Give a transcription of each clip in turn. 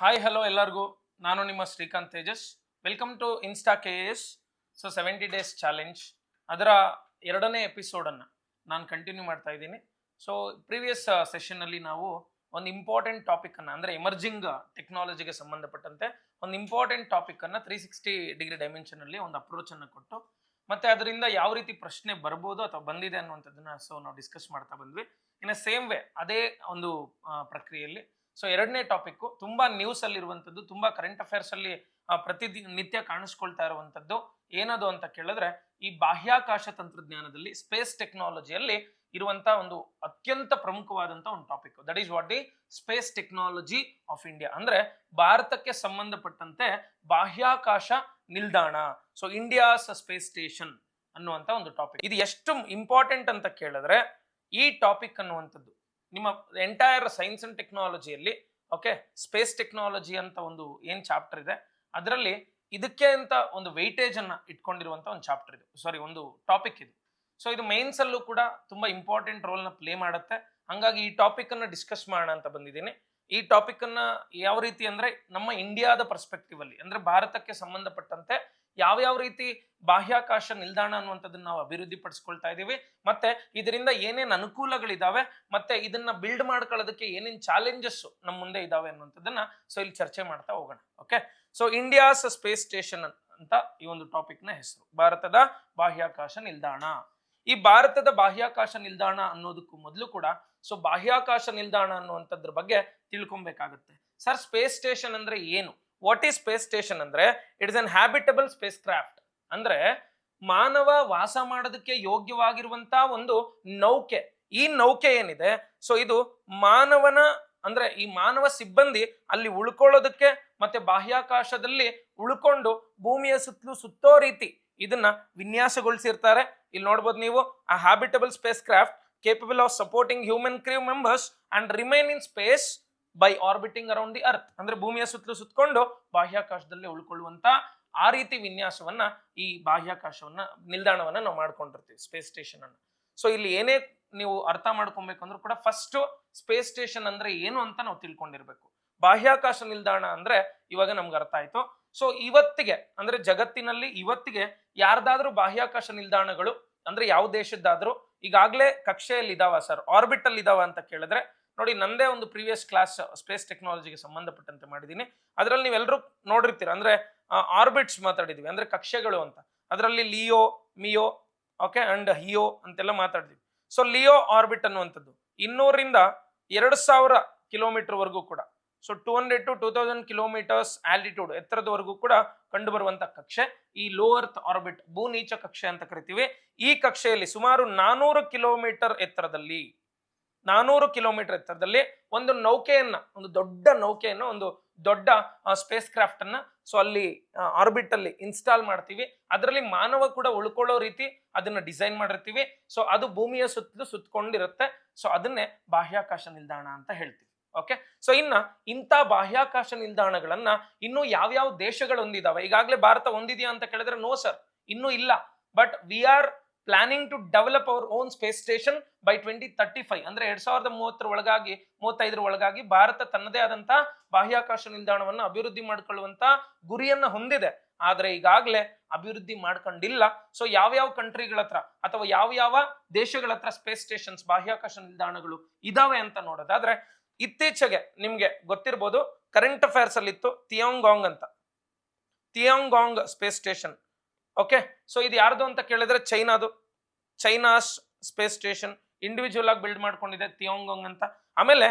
Hi hello ಎಲ್ಲರಿಗೂ. ನಾನು ನಿಮ್ಮ Srikanth Tejas. Welcome to Insta KAS. So 70 days challenge ಅದರ ಎರಡನೇ ಎಪಿಸೋಡನ್ನು ನಾನು ಕಂಟಿನ್ಯೂ ಮಾಡ್ತಾ ಇದ್ದೀನಿ. ಸೊ ಪ್ರೀವಿಯಸ್ ಸೆಷನ್ನಲ್ಲಿ ನಾವು ಒಂದು ಇಂಪಾರ್ಟೆಂಟ್ ಟಾಪಿಕನ್ನು ಅಂದರೆ ಎಮರ್ಜಿಂಗ್ ಟೆಕ್ನಾಲಜಿಗೆ ಸಂಬಂಧಪಟ್ಟಂತೆ ಒಂದು ಇಂಪಾರ್ಟೆಂಟ್ ಟಾಪಿಕನ್ನು 360 ಡಿಗ್ರಿ ಡೈಮೆನ್ಷನಲ್ಲಿ ಒಂದು ಅಪ್ರೋಚನ್ನು ಕೊಟ್ಟು ಮತ್ತು ಅದರಿಂದ ಯಾವ ರೀತಿ ಪ್ರಶ್ನೆ ಬರ್ಬೋದು ಅಥವಾ ಬಂದಿದೆ ಅನ್ನುವಂಥದ್ದನ್ನು ನಾವು ಡಿಸ್ಕಸ್ ಮಾಡ್ತಾ ಬಂದ್ವಿ. ಇನ್ ಸೇಮ್ ವೇ ಅದೇ ಒಂದು ಪ್ರಕ್ರಿಯೆಯಲ್ಲಿ ಸೊ ಎರಡನೇ ಟಾಪಿಕ್ ತುಂಬಾ ನ್ಯೂಸ್ ಅಲ್ಲಿ ಇರುವಂತದ್ದು, ತುಂಬಾ ಕರೆಂಟ್ ಅಫೇರ್ಸ್ ಅಲ್ಲಿ ನಿತ್ಯ ಕಾಣಿಸ್ಕೊಳ್ತಾ ಇರುವಂತದ್ದು ಏನದು ಅಂತ ಕೇಳಿದ್ರೆ ಈ ಬಾಹ್ಯಾಕಾಶ ತಂತ್ರಜ್ಞಾನದಲ್ಲಿ ಸ್ಪೇಸ್ ಟೆಕ್ನಾಲಜಿಯಲ್ಲಿ ಇರುವಂತಹ ಒಂದು ಅತ್ಯಂತ ಪ್ರಮುಖವಾದಂತಹ ಒಂದು topic. That is what the space technology of India. ಅಂದ್ರೆ ಭಾರತಕ್ಕೆ ಸಂಬಂಧಪಟ್ಟಂತೆ ಬಾಹ್ಯಾಕಾಶ ನಿಲ್ದಾಣ, ಸೊ ಇಂಡಿಯಾಸ್ ಸ್ಪೇಸ್ ಸ್ಟೇಷನ್ ಅನ್ನುವಂತ ಒಂದು ಟಾಪಿಕ್. ಇದು ಎಷ್ಟು ಇಂಪಾರ್ಟೆಂಟ್ ಅಂತ ಕೇಳಿದ್ರೆ ಈ ಟಾಪಿಕ್ ಅನ್ನುವಂಥದ್ದು ನಿಮ್ಮ ಎಂಟೈರ್ ಸೈನ್ಸ್ ಅಂಡ್ ಟೆಕ್ನಾಲಜಿಯಲ್ಲಿ ಓಕೆ ಸ್ಪೇಸ್ ಟೆಕ್ನಾಲಜಿ ಅಂತ ಒಂದು ಏನ್ ಚಾಪ್ಟರ್ ಇದೆ ಅದರಲ್ಲಿ ಇದಕ್ಕೆ ಅಂತ ಒಂದು ವೆಯ್ಟೇಜ್ ಅನ್ನ ಇಟ್ಕೊಂಡಿರುವಂತ ಒಂದು ಚಾಪ್ಟರ್ ಇದು, ಸಾರಿ ಒಂದು ಟಾಪಿಕ್ ಇದು. ಸೊ ಇದು ಮೈನ್ಸ್ ಅಲ್ಲೂ ಕೂಡ ತುಂಬಾ ಇಂಪಾರ್ಟೆಂಟ್ ರೋಲ್ ನ ಪ್ಲೇ ಮಾಡುತ್ತೆ. ಹಂಗಾಗಿ ಈ ಟಾಪಿಕ್ ಅನ್ನ ಡಿಸ್ಕಸ್ ಮಾಡೋಣ ಅಂತ ಬಂದಿದ್ದೀನಿ. ಈ ಟಾಪಿಕ್ ಅನ್ನ ಯಾವ ರೀತಿ ಅಂದ್ರೆ ನಮ್ಮ ಇಂಡಿಯಾದ ಪರ್ಸ್ಪೆಕ್ಟಿವ್ ಅಲ್ಲಿ ಅಂದ್ರೆ ಭಾರತಕ್ಕೆ ಸಂಬಂಧಪಟ್ಟಂತೆ ಯಾವ ರೀತಿ ಬಾಹ್ಯಾಕಾಶ ನಿಲ್ದಾಣ ಅನ್ನುವಂಥದ್ದನ್ನ ನಾವು ಅಭಿವೃದ್ಧಿ ಪಡಿಸ್ಕೊಳ್ತಾ ಇದ್ದೀವಿ, ಮತ್ತೆ ಇದರಿಂದ ಏನೇನು ಅನುಕೂಲಗಳಿದಾವೆ, ಮತ್ತೆ ಇದನ್ನ ಬಿಲ್ಡ್ ಮಾಡ್ಕೊಳ್ಳೋದಕ್ಕೆ ಏನೇನು ಚಾಲೆಂಜಸ್ ನಮ್ಮ ಮುಂದೆ ಇದಾವೆ ಅನ್ನುವಂಥದ್ದನ್ನ ಸೊ ಇಲ್ಲಿ ಚರ್ಚೆ ಮಾಡ್ತಾ ಹೋಗೋಣ. Okay, so India's space station ಅಂತ ಈ ಒಂದು ಟಾಪಿಕ್ ನ ಹೆಸರು, ಭಾರತದ ಬಾಹ್ಯಾಕಾಶ ನಿಲ್ದಾಣ. ಈ ಭಾರತದ ಬಾಹ್ಯಾಕಾಶ ನಿಲ್ದಾಣ ಅನ್ನೋದಕ್ಕೂ ಮೊದಲು ಕೂಡ ಸೊ ಬಾಹ್ಯಾಕಾಶ ನಿಲ್ದಾಣ ಅನ್ನುವಂಥದ್ರ ಬಗ್ಗೆ ತಿಳ್ಕೊಬೇಕಾಗುತ್ತೆ. ಸರ್ ಸ್ಪೇಸ್ ಸ್ಟೇಷನ್ ಅಂದ್ರೆ ಏನು? ವಾಟ್ ಈಸ್ ಸ್ಪೇಸ್ ಸ್ಟೇಷನ್ ಅಂದ್ರೆ it is an habitable spacecraft. ಅಂದ್ರೆ ಮಾನವ ವಾಸ ಮಾಡೋದಕ್ಕೆ ಯೋಗ್ಯವಾಗಿರುವಂತಹ ಒಂದು ನೌಕೆ. ಈ ನೌಕೆ ಏನಿದೆ ಸೊ ಇದು ಮಾನವನ ಅಂದ್ರೆ ಈ ಮಾನವ ಸಿಬ್ಬಂದಿ ಅಲ್ಲಿ ಉಳ್ಕೊಳ್ಳೋದಕ್ಕೆ ಮತ್ತೆ ಬಾಹ್ಯಾಕಾಶದಲ್ಲಿ ಉಳ್ಕೊಂಡು ಭೂಮಿಯ ಸುತ್ತಲೂ ಸುತ್ತೋ ರೀತಿ ಇದನ್ನ ವಿನ್ಯಾಸಗೊಳಿಸಿರ್ತಾರೆ. ಇಲ್ಲಿ ನೋಡ್ಬೋದು ನೀವು, ಆ habitable spacecraft capable of supporting human crew members and remain in space by orbiting around the earth. ಅಂದ್ರೆ ಭೂಮಿಯ ಸುತ್ತಲೂ ಸುತ್ತಕೊಂಡು ಬಾಹ್ಯಾಕಾಶದಲ್ಲಿ ಉಳ್ಕೊಳ್ಳುವಂತ ಆ ರೀತಿ ವಿನ್ಯಾಸವನ್ನ ಈ ಬಾಹ್ಯಾಕಾಶವನ್ನ ನಿಲ್ದಾಣವನ್ನ ನಾವು ಮಾಡ್ಕೊಂಡಿರ್ತೀವಿ, ಸ್ಪೇಸ್ ಸ್ಟೇಷನ್ ಅನ್ನ. ಸೊ ಇಲ್ಲಿ ಏನೇ ನೀವು ಅರ್ಥ ಮಾಡ್ಕೊಬೇಕಂದ್ರೂ ಕೂಡ ಫಸ್ಟ್ ಸ್ಪೇಸ್ ಸ್ಟೇಷನ್ ಅಂದ್ರೆ ಏನು ಅಂತ ನಾವು ತಿಳ್ಕೊಂಡಿರ್ಬೇಕು. ಬಾಹ್ಯಾಕಾಶ ನಿಲ್ದಾಣ ಅಂದ್ರೆ ಇವಾಗ ನಮ್ಗೆ ಅರ್ಥ ಆಯ್ತು. ಸೊ ಇವತ್ತಿಗೆ ಅಂದ್ರೆ ಜಗತ್ತಿನಲ್ಲಿ ಇವತ್ತಿಗೆ ಯಾರ್ದಾದ್ರೂ ಬಾಹ್ಯಾಕಾಶ ನಿಲ್ದಾಣಗಳು ಅಂದ್ರೆ ಯಾವ ದೇಶದ್ದಾದ್ರೂ ಈಗಾಗಲೇ ಕಕ್ಷೆಯಲ್ಲಿ ಇದಾವ ಸರ್, ಆರ್ಬಿಟ್ ಅಲ್ಲಿ ಇದಾವ ಅಂತ ಕೇಳಿದ್ರೆ ನೋಡಿ, ನಂದೇ ಒಂದು ಪ್ರೀವಿಯಸ್ ಕ್ಲಾಸ್ ಸ್ಪೇಸ್ ಟೆಕ್ನಾಲಜಿಗೆ ಸಂಬಂಧಪಟ್ಟಂತೆ ಮಾಡಿದ್ದೀನಿ. ಅದರಲ್ಲಿ ನೀವೆಲ್ಲರೂ ನೋಡಿರ್ತೀರ, ಅಂದ್ರೆ ಆರ್ಬಿಟ್ಸ್ ಮಾತಾಡಿದ್ವಿ ಅಂದ್ರೆ ಕಕ್ಷೆಗಳು ಅಂತ. ಅದರಲ್ಲಿ ಲಿಯೋ, ಮಿಯೋ, ಓಕೆ ಅಂಡ್ ಹಿಯೋ ಅಂತೆಲ್ಲ ಮಾತಾಡಿದ್ವಿ. ಸೊ ಲಿಯೋ ಆರ್ಬಿಟ್ ಅನ್ನುವಂಥದ್ದು 200ರಿಂದ 2000 ಕಿಲೋಮೀಟರ್ ವರೆಗೂ ಕೂಡ, ಸೊ 200 to 2000 ಕಿಲೋಮೀಟರ್ಸ್ ಆಲ್ಟಿಟ್ಯೂಡ್ ಎತ್ತರದವರೆಗೂ ಕೂಡ ಕಂಡು ಬರುವಂತ ಕಕ್ಷೆ ಈ ಲೋ ಅರ್ತ್ ಆರ್ಬಿಟ್, ಭೂನೀಚ ಕಕ್ಷೆ ಅಂತ ಕರಿತೀವಿ. ಈ ಕಕ್ಷೆಯಲ್ಲಿ ಸುಮಾರು 400 ಕಿಲೋಮೀಟರ್ ಎತ್ತರದಲ್ಲಿ 400 ಕಿಲೋಮೀಟರ್ ಎತ್ತರದಲ್ಲಿ ಒಂದು ನೌಕೆಯನ್ನ, ಒಂದು ದೊಡ್ಡ ನೌಕೆಯನ್ನ, ಒಂದು ದೊಡ್ಡ ಸ್ಪೇಸ್ ಕ್ರಾಫ್ಟ್ ಅನ್ನ ಸೊ ಅಲ್ಲಿ ಆರ್ಬಿಟ್ ಅಲ್ಲಿ ಇನ್ಸ್ಟಾಲ್ ಮಾಡ್ತೀವಿ. ಅದರಲ್ಲಿ ಮಾನವ ಕೂಡ ಉಳ್ಕೊಳ್ಳೋ ರೀತಿ ಅದನ್ನ ಡಿಸೈನ್ ಮಾಡಿರ್ತೀವಿ. ಸೊ ಅದು ಭೂಮಿಯ ಸುತ್ತಲೂ ಸುತ್ತಕೊಂಡಿರುತ್ತೆ. ಸೊ ಅದನ್ನೇ ಬಾಹ್ಯಾಕಾಶ ನಿಲ್ದಾಣ ಅಂತ ಹೇಳ್ತೀವಿ. ಓಕೆ, ಸೊ ಇಂಥ ಬಾಹ್ಯಾಕಾಶ ನಿಲ್ದಾಣಗಳನ್ನ ಇನ್ನು ಯಾವ್ಯಾವ ದೇಶಗಳು ಹೊಂದಿದಾವೆ? ಈಗಾಗಲೇ ಭಾರತ ಹೊಂದಿದೆಯಾ ಅಂತ ಕೇಳಿದ್ರೆ ನೋ ಸರ್, ಇನ್ನೂ ಇಲ್ಲ. But we are planning to develop our own space station by 2035 ಅಂದ್ರೆ 2035 ಒಳಗಾಗಿ ಭಾರತ ತನ್ನದೇ ಆದಂತಹ ಬಾಹ್ಯಾಕಾಶ ನಿಲ್ದಾಣವನ್ನು ಅಭಿವೃದ್ಧಿ ಮಾಡಿಕೊಳ್ಳುವಂತ ಗುರಿಯನ್ನ ಹೊಂದಿದೆ. ಆದ್ರೆ ಈಗಾಗಲೇ ಅಭಿವೃದ್ಧಿ ಮಾಡ್ಕೊಂಡಿಲ್ಲ. ಸೊ ಯಾವ್ಯಾವ ಕಂಟ್ರಿಗಳ ಹತ್ರ ಅಥವಾ ಯಾವ ದೇಶಗಳ ಹತ್ರ ಸ್ಪೇಸ್ ಸ್ಟೇಷನ್ಸ್, ಬಾಹ್ಯಾಕಾಶ ನಿಲ್ದಾಣಗಳು ಇದಾವೆ ಅಂತ ನೋಡೋದಾದ್ರೆ ಇತ್ತೀಚೆಗೆ ನಿಮ್ಗೆ ಗೊತ್ತಿರ್ಬೋದು, ಕರೆಂಟ್ ಅಫೇರ್ಸ್ ಅಲ್ಲಿ ಇತ್ತು ತಿಯಾಂಗಾಂಗ್ ಅಂತ, ತಿಯಾಂಗಾಂಗ್ ಸ್ಪೇಸ್ ಸ್ಟೇಷನ್. ಓಕೆ, ಸೊ ಇದು ಯಾರ್ದು ಅಂತ ಕೇಳಿದ್ರೆ ಚೈನಾಸ್ ಸ್ಪೇಸ್ ಸ್ಟೇಷನ್ ಇಂಡಿವಿಜುವಲ್ ಆಗಿ ಬಿಲ್ಡ್ ಮಾಡ್ಕೊಂಡಿದೆ ತಿಯಾಂಗಾಂಗ್ ಅಂತ. ಆಮೇಲೆ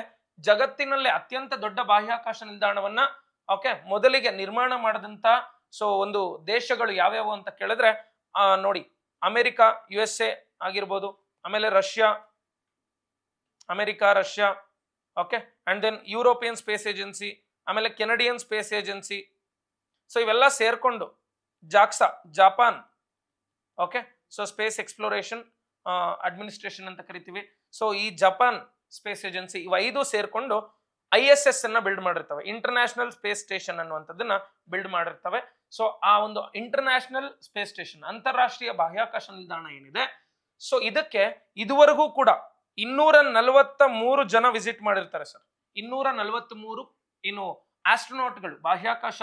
ಜಗತ್ತಿನಲ್ಲೇ ಅತ್ಯಂತ ದೊಡ್ಡ ಬಾಹ್ಯಾಕಾಶ ನಿಲ್ದಾಣವನ್ನ ಓಕೆ ಮೊದಲಿಗೆ ನಿರ್ಮಾಣ ಮಾಡದಂತ ಸೊ ಒಂದು ದೇಶಗಳು ಯಾವ್ಯಾವು ಅಂತ ಕೇಳಿದ್ರೆ ನೋಡಿ, ಅಮೆರಿಕ, USA ಆಗಿರ್ಬೋದು, ಆಮೇಲೆ Russia, okay, and then European space agency, ಆಮೇಲೆ ಕೆನಡಿಯನ್ ಸ್ಪೇಸ್ ಏಜೆನ್ಸಿ. ಸೊ ಇವೆಲ್ಲ ಸೇರ್ಕೊಂಡು JAXA Japan, okay, so space exploration administration ಅಂತ ಕರಿತೀವಿ. ಸೊ ಈ ಜಪಾನ್ ಸ್ಪೇಸ್ ಏಜೆನ್ಸಿ ಇವು 5 ಸೇರ್ಕೊಂಡು ISS ಅನ್ನ ಬಿಲ್ಡ್ ಮಾಡಿರ್ತವೆ, ಇಂಟರ್ನ್ಯಾಷನಲ್ ಸ್ಪೇಸ್ ಸ್ಟೇಷನ್ ಅನ್ನುವಂಥದ್ದನ್ನ ಬಿಲ್ಡ್ ಮಾಡಿರ್ತವೆ. ಸೊ ಆ ಒಂದು ಇಂಟರ್ನ್ಯಾಷನಲ್ ಸ್ಪೇಸ್ ಸ್ಟೇಷನ್, ಅಂತಾರಾಷ್ಟ್ರೀಯ ಬಾಹ್ಯಾಕಾಶ ನಿಲ್ದಾಣ ಏನಿದೆ, ಸೊ ಇದಕ್ಕೆ ಇದುವರೆಗೂ ಕೂಡ 243 ಜನ ವಿಸಿಟ್ ಮಾಡಿರ್ತಾರೆ ಸರ್. 243 ಇನ್ನು ಆಸ್ಟ್ರೋನಾಟ್ಗಳು, ಬಾಹ್ಯಾಕಾಶ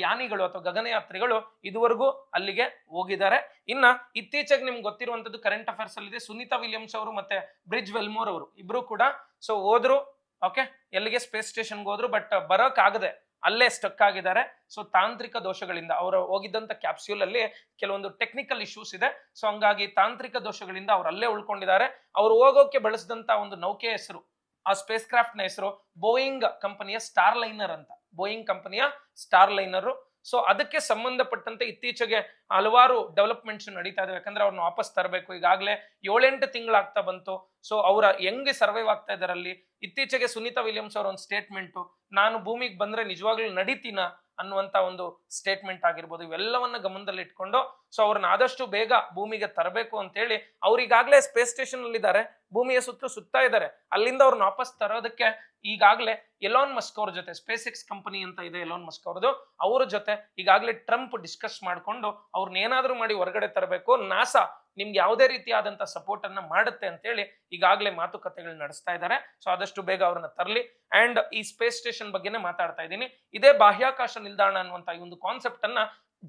ಯಾನಿಗಳು ಅಥವಾ ಗಗನಯಾತ್ರಿಗಳು ಇದುವರೆಗೂ ಅಲ್ಲಿಗೆ ಹೋಗಿದ್ದಾರೆ. ಇನ್ನ ಇತ್ತೀಚೆಗೆ ನಿಮ್ಗೆ ಗೊತ್ತಿರುವಂತದ್ದು ಕರೆಂಟ್ ಅಫೇರ್ಸ್ ಅಲ್ಲಿ ಇದೆ, ಸುನೀತಾ ವಿಲಿಯಮ್ಸ್ ಅವರು ಮತ್ತೆ ಬ್ರಿಡ್ಜ್ ವೆಲ್ಮೋರ್ ಅವರು ಇಬ್ರು ಕೂಡ ಸೊ ಹೋದ್ರು. ಓಕೆ, ಎಲ್ಲಿಗೆ? ಸ್ಪೇಸ್ ಸ್ಟೇಷನ್ಗೆ ಹೋದ್ರು. ಬಟ್ ಬರೋಕ್ ಆಗದೆ ಅಲ್ಲೇ ಸ್ಟಕ್ ಆಗಿದ್ದಾರೆ. ಸೊ ತಾಂತ್ರಿಕ ದೋಷಗಳಿಂದ ಅವರು ಹೋಗಿದ್ದಂತ ಕ್ಯಾಪ್ಸ್ಯೂಲ್ ಅಲ್ಲಿ ಕೆಲವೊಂದು ಟೆಕ್ನಿಕಲ್ ಇಶ್ಯೂಸ್ ಇದೆ. ಸೊ ಹಂಗಾಗಿ ತಾಂತ್ರಿಕ ದೋಷಗಳಿಂದ ಅವ್ರು ಅಲ್ಲೇ ಉಳ್ಕೊಂಡಿದ್ದಾರೆ. ಅವ್ರು ಹೋಗೋಕೆ ಬಳಸಿದಂತ ಒಂದು ನೌಕೆ ಹೆಸರು, ಆ ಸ್ಪೇಸ್ ಕ್ರಾಫ್ಟ್ ನ ಹೆಸರು ಬೋಯಿಂಗ್ ಕಂಪನಿಯ ಸ್ಟಾರ್ ಲೈನರ್ ಅಂತ. ಬೋಯಿಂಗ್ ಕಂಪನಿಯ ಸ್ಟಾರ್ ಲೈನರ್. ಸೊ ಅದಕ್ಕೆ ಸಂಬಂಧಪಟ್ಟಂತೆ ಇತ್ತೀಚೆಗೆ ಹಲವಾರು ಡೆವಲಪ್ಮೆಂಟ್ಸ್ ನಡೀತಾ ಇದಾವೆ. ಯಾಕಂದ್ರೆ ಅವ್ರನ್ನ ವಾಪಸ್ ತರಬೇಕು. ಈಗಾಗಲೇ 7-8 ತಿಂಗಳಾಗ್ತಾ ಬಂತು. ಸೊ ಅವರ ಹೆಂಗೆ ಸರ್ವೈವ್ ಆಗ್ತಾ ಇದಾರೆ ಅಲ್ಲಿ. ಇತ್ತೀಚೆಗೆ ಸುನೀತಾ ವಿಲಿಯಮ್ಸ್ ಅವರ ಒಂದು ಸ್ಟೇಟ್ಮೆಂಟ್, ನಾನು ಭೂಮಿಗೆ ಬಂದ್ರೆ ನಿಜವಾಗ್ಲೂ ನಡೀತೀನ ಅನ್ನುವಂತ ಒಂದು ಸ್ಟೇಟ್ಮೆಂಟ್ ಆಗಿರ್ಬೋದು. ಇವೆಲ್ಲವನ್ನ ಗಮನದಲ್ಲಿ ಇಟ್ಕೊಂಡು ಸೊ ಅವ್ರನ್ನ ಆದಷ್ಟು ಬೇಗ ಭೂಮಿಗೆ ತರಬೇಕು ಅಂತ ಹೇಳಿ ಅವ್ರಿಗಾಗ್ಲೇ ಸ್ಪೇಸ್ ಸ್ಟೇಷನ್ ಅಲ್ಲಿ ಇದ್ದಾರೆ, ಭೂಮಿಯ ಸುತ್ತಾ ಇದ್ದಾರೆ. ಅಲ್ಲಿಂದ ಅವ್ರನ್ನ ವಾಪಸ್ ತರೋದಕ್ಕೆ ಈಗಾಗಲೇ ಎಲಾನ್ ಮಸ್ಕ್ ಅವ್ರ ಜೊತೆ, ಸ್ಪೇಸ್ ಎಕ್ಸ್ ಕಂಪನಿ ಅಂತ ಇದೆ ಎಲಾನ್ ಮಸ್ಕ್ ಅವ್ರದ್ದು, ಅವ್ರ ಜೊತೆ ಈಗಾಗಲೇ ಟ್ರಂಪ್ ಡಿಸ್ಕಸ್ ಮಾಡ್ಕೊಂಡು ಅವ್ರನ್ನ ಏನಾದ್ರೂ ಮಾಡಿ ಹೊರಗಡೆ ತರಬೇಕು, ನಾಸಾ ನಿಮ್ಗೆ ಯಾವುದೇ ರೀತಿಯಾದಂತ ಸಪೋರ್ಟ್ ಅನ್ನ ಮಾಡುತ್ತೆ ಅಂತ ಹೇಳಿ ಈಗಾಗಲೇ ಮಾತುಕತೆಗಳು ನಡೆಸ್ತಾ ಇದ್ದಾರೆ. ಸೊ ಆದಷ್ಟು ಬೇಗ ಅವ್ರನ್ನ ತರಲಿ. ಅಂಡ್ ಈ ಸ್ಪೇಸ್ ಸ್ಟೇಷನ್ ಬಗ್ಗೆನೇ ಮಾತಾಡ್ತಾ ಇದ್ದೀನಿ. ಇದೇ ಬಾಹ್ಯಾಕಾಶ ನಿಲ್ದಾಣ ಅನ್ನುವಂತ ಈ ಒಂದು ಕಾನ್ಸೆಪ್ಟ್ ಅನ್ನ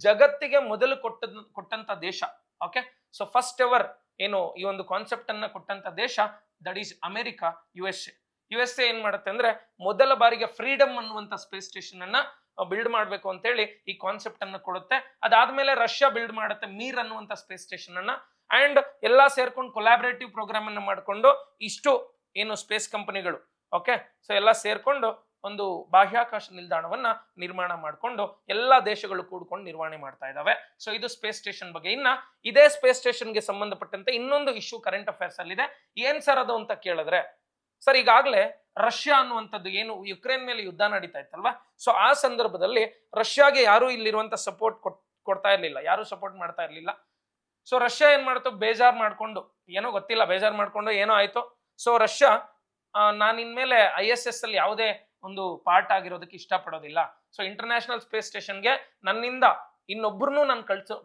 ಜಗತ್ತಿಗೆ ಮೊದಲು ಕೊಟ್ಟಂತ ದೇಶ. ಓಕೆ, ಸೊ ಫಸ್ಟ್ ಎವರ್ ಏನು ಈ ಒಂದು ಕಾನ್ಸೆಪ್ಟ್ ಅನ್ನ ಕೊಟ್ಟಂತ ದೇಶ ದಟ್ ಈಸ್ ಅಮೆರಿಕ, ಯು.ಎಸ್.ಎ ಏನ್ ಮಾಡುತ್ತೆ ಅಂದ್ರೆ ಮೊದಲ ಬಾರಿಗೆ ಫ್ರೀಡಮ್ ಅನ್ನುವಂತ ಸ್ಪೇಸ್ ಸ್ಟೇಷನ್ ಅನ್ನ ಬಿಲ್ಡ್ ಮಾಡ್ಬೇಕು ಅಂತ ಹೇಳಿ ಈ ಕಾನ್ಸೆಪ್ಟ್ ಅನ್ನ ಕೊಡುತ್ತೆ. ಅದಾದ್ಮೇಲೆ ರಷ್ಯಾ ಬಿಲ್ಡ್ ಮಾಡುತ್ತೆ ಮೀರ್ ಅನ್ನುವಂತ ಸ್ಪೇಸ್ ಸ್ಟೇಷನ್ ಅನ್ನ. ಅಂಡ್ ಎಲ್ಲಾ ಸೇರ್ಕೊಂಡು ಕೊಲಾಬರೇಟಿವ್ ಪ್ರೋಗ್ರಾಮ್ ಅನ್ನ ಮಾಡ್ಕೊಂಡು ಇಷ್ಟು ಏನು ಸ್ಪೇಸ್ ಕಂಪನಿಗಳು, ಓಕೆ, ಸೊ ಎಲ್ಲ ಸೇರ್ಕೊಂಡು ಒಂದು ಬಾಹ್ಯಾಕಾಶ ನಿಲ್ದಾಣವನ್ನ ನಿರ್ಮಾಣ ಮಾಡಿಕೊಂಡು ಎಲ್ಲಾ ದೇಶಗಳು ಕೂಡ್ಕೊಂಡು ನಿರ್ವಹಣೆ ಮಾಡ್ತಾ ಇದಾವೆ. ಸೊ ಇದು ಸ್ಪೇಸ್ ಸ್ಟೇಷನ್ ಬಗ್ಗೆ. ಇನ್ನ ಇದೇ ಸ್ಪೇಸ್ ಸ್ಟೇಷನ್ಗೆ ಸಂಬಂಧಪಟ್ಟಂತೆ ಇನ್ನೊಂದು ಇಶ್ಯೂ ಕರೆಂಟ್ ಅಫೇರ್ಸ್ ಅಲ್ಲಿ ಇದೆ. ಏನ್ ಸರ್ ಅದು ಅಂತ ಕೇಳಿದ್ರೆ, ಸರ್ ಈಗಾಗಲೇ ರಷ್ಯಾ ಅನ್ನುವಂಥದ್ದು ಏನು ಯುಕ್ರೇನ್ ಮೇಲೆ ಯುದ್ಧ ನಡೀತಾ ಇತ್ತಲ್ವಾ, ಸೊ ಆ ಸಂದರ್ಭದಲ್ಲಿ ರಷ್ಯಾಗೆ ಯಾರು ಇಲ್ಲಿರುವಂತ ಸಪೋರ್ಟ್ ಕೊಡ್ತಾ ಇರ್ಲಿಲ್ಲ, ಯಾರು ಸಪೋರ್ಟ್ ಮಾಡ್ತಾ ಇರ್ಲಿಲ್ಲ. ಸೊ ರಷ್ಯಾ ಏನ್ ಮಾಡ್ತು, ಬೇಜಾರ್ ಮಾಡ್ಕೊಂಡು, ಏನೋ ಗೊತ್ತಿಲ್ಲ, ಬೇಜಾರ್ ಮಾಡ್ಕೊಂಡು ಏನೋ ಆಯ್ತು. ಸೊ ರಷ್ಯಾ ನಾನು ಇನ್ಮೇಲೆ ISS ಅಲ್ಲಿ ಯಾವುದೇ ಒಂದು ಪಾರ್ಟ್ ಆಗಿರೋದಕ್ಕೆ ಇಷ್ಟಪಡೋದಿಲ್ಲ. ಸೊ ಇಂಟರ್ನ್ಯಾಷನಲ್ ಸ್ಪೇಸ್ ಸ್ಟೇಷನ್ಗೆ ನನ್ನಿಂದ ಇನ್ನೊಬ್ರು ನಾನು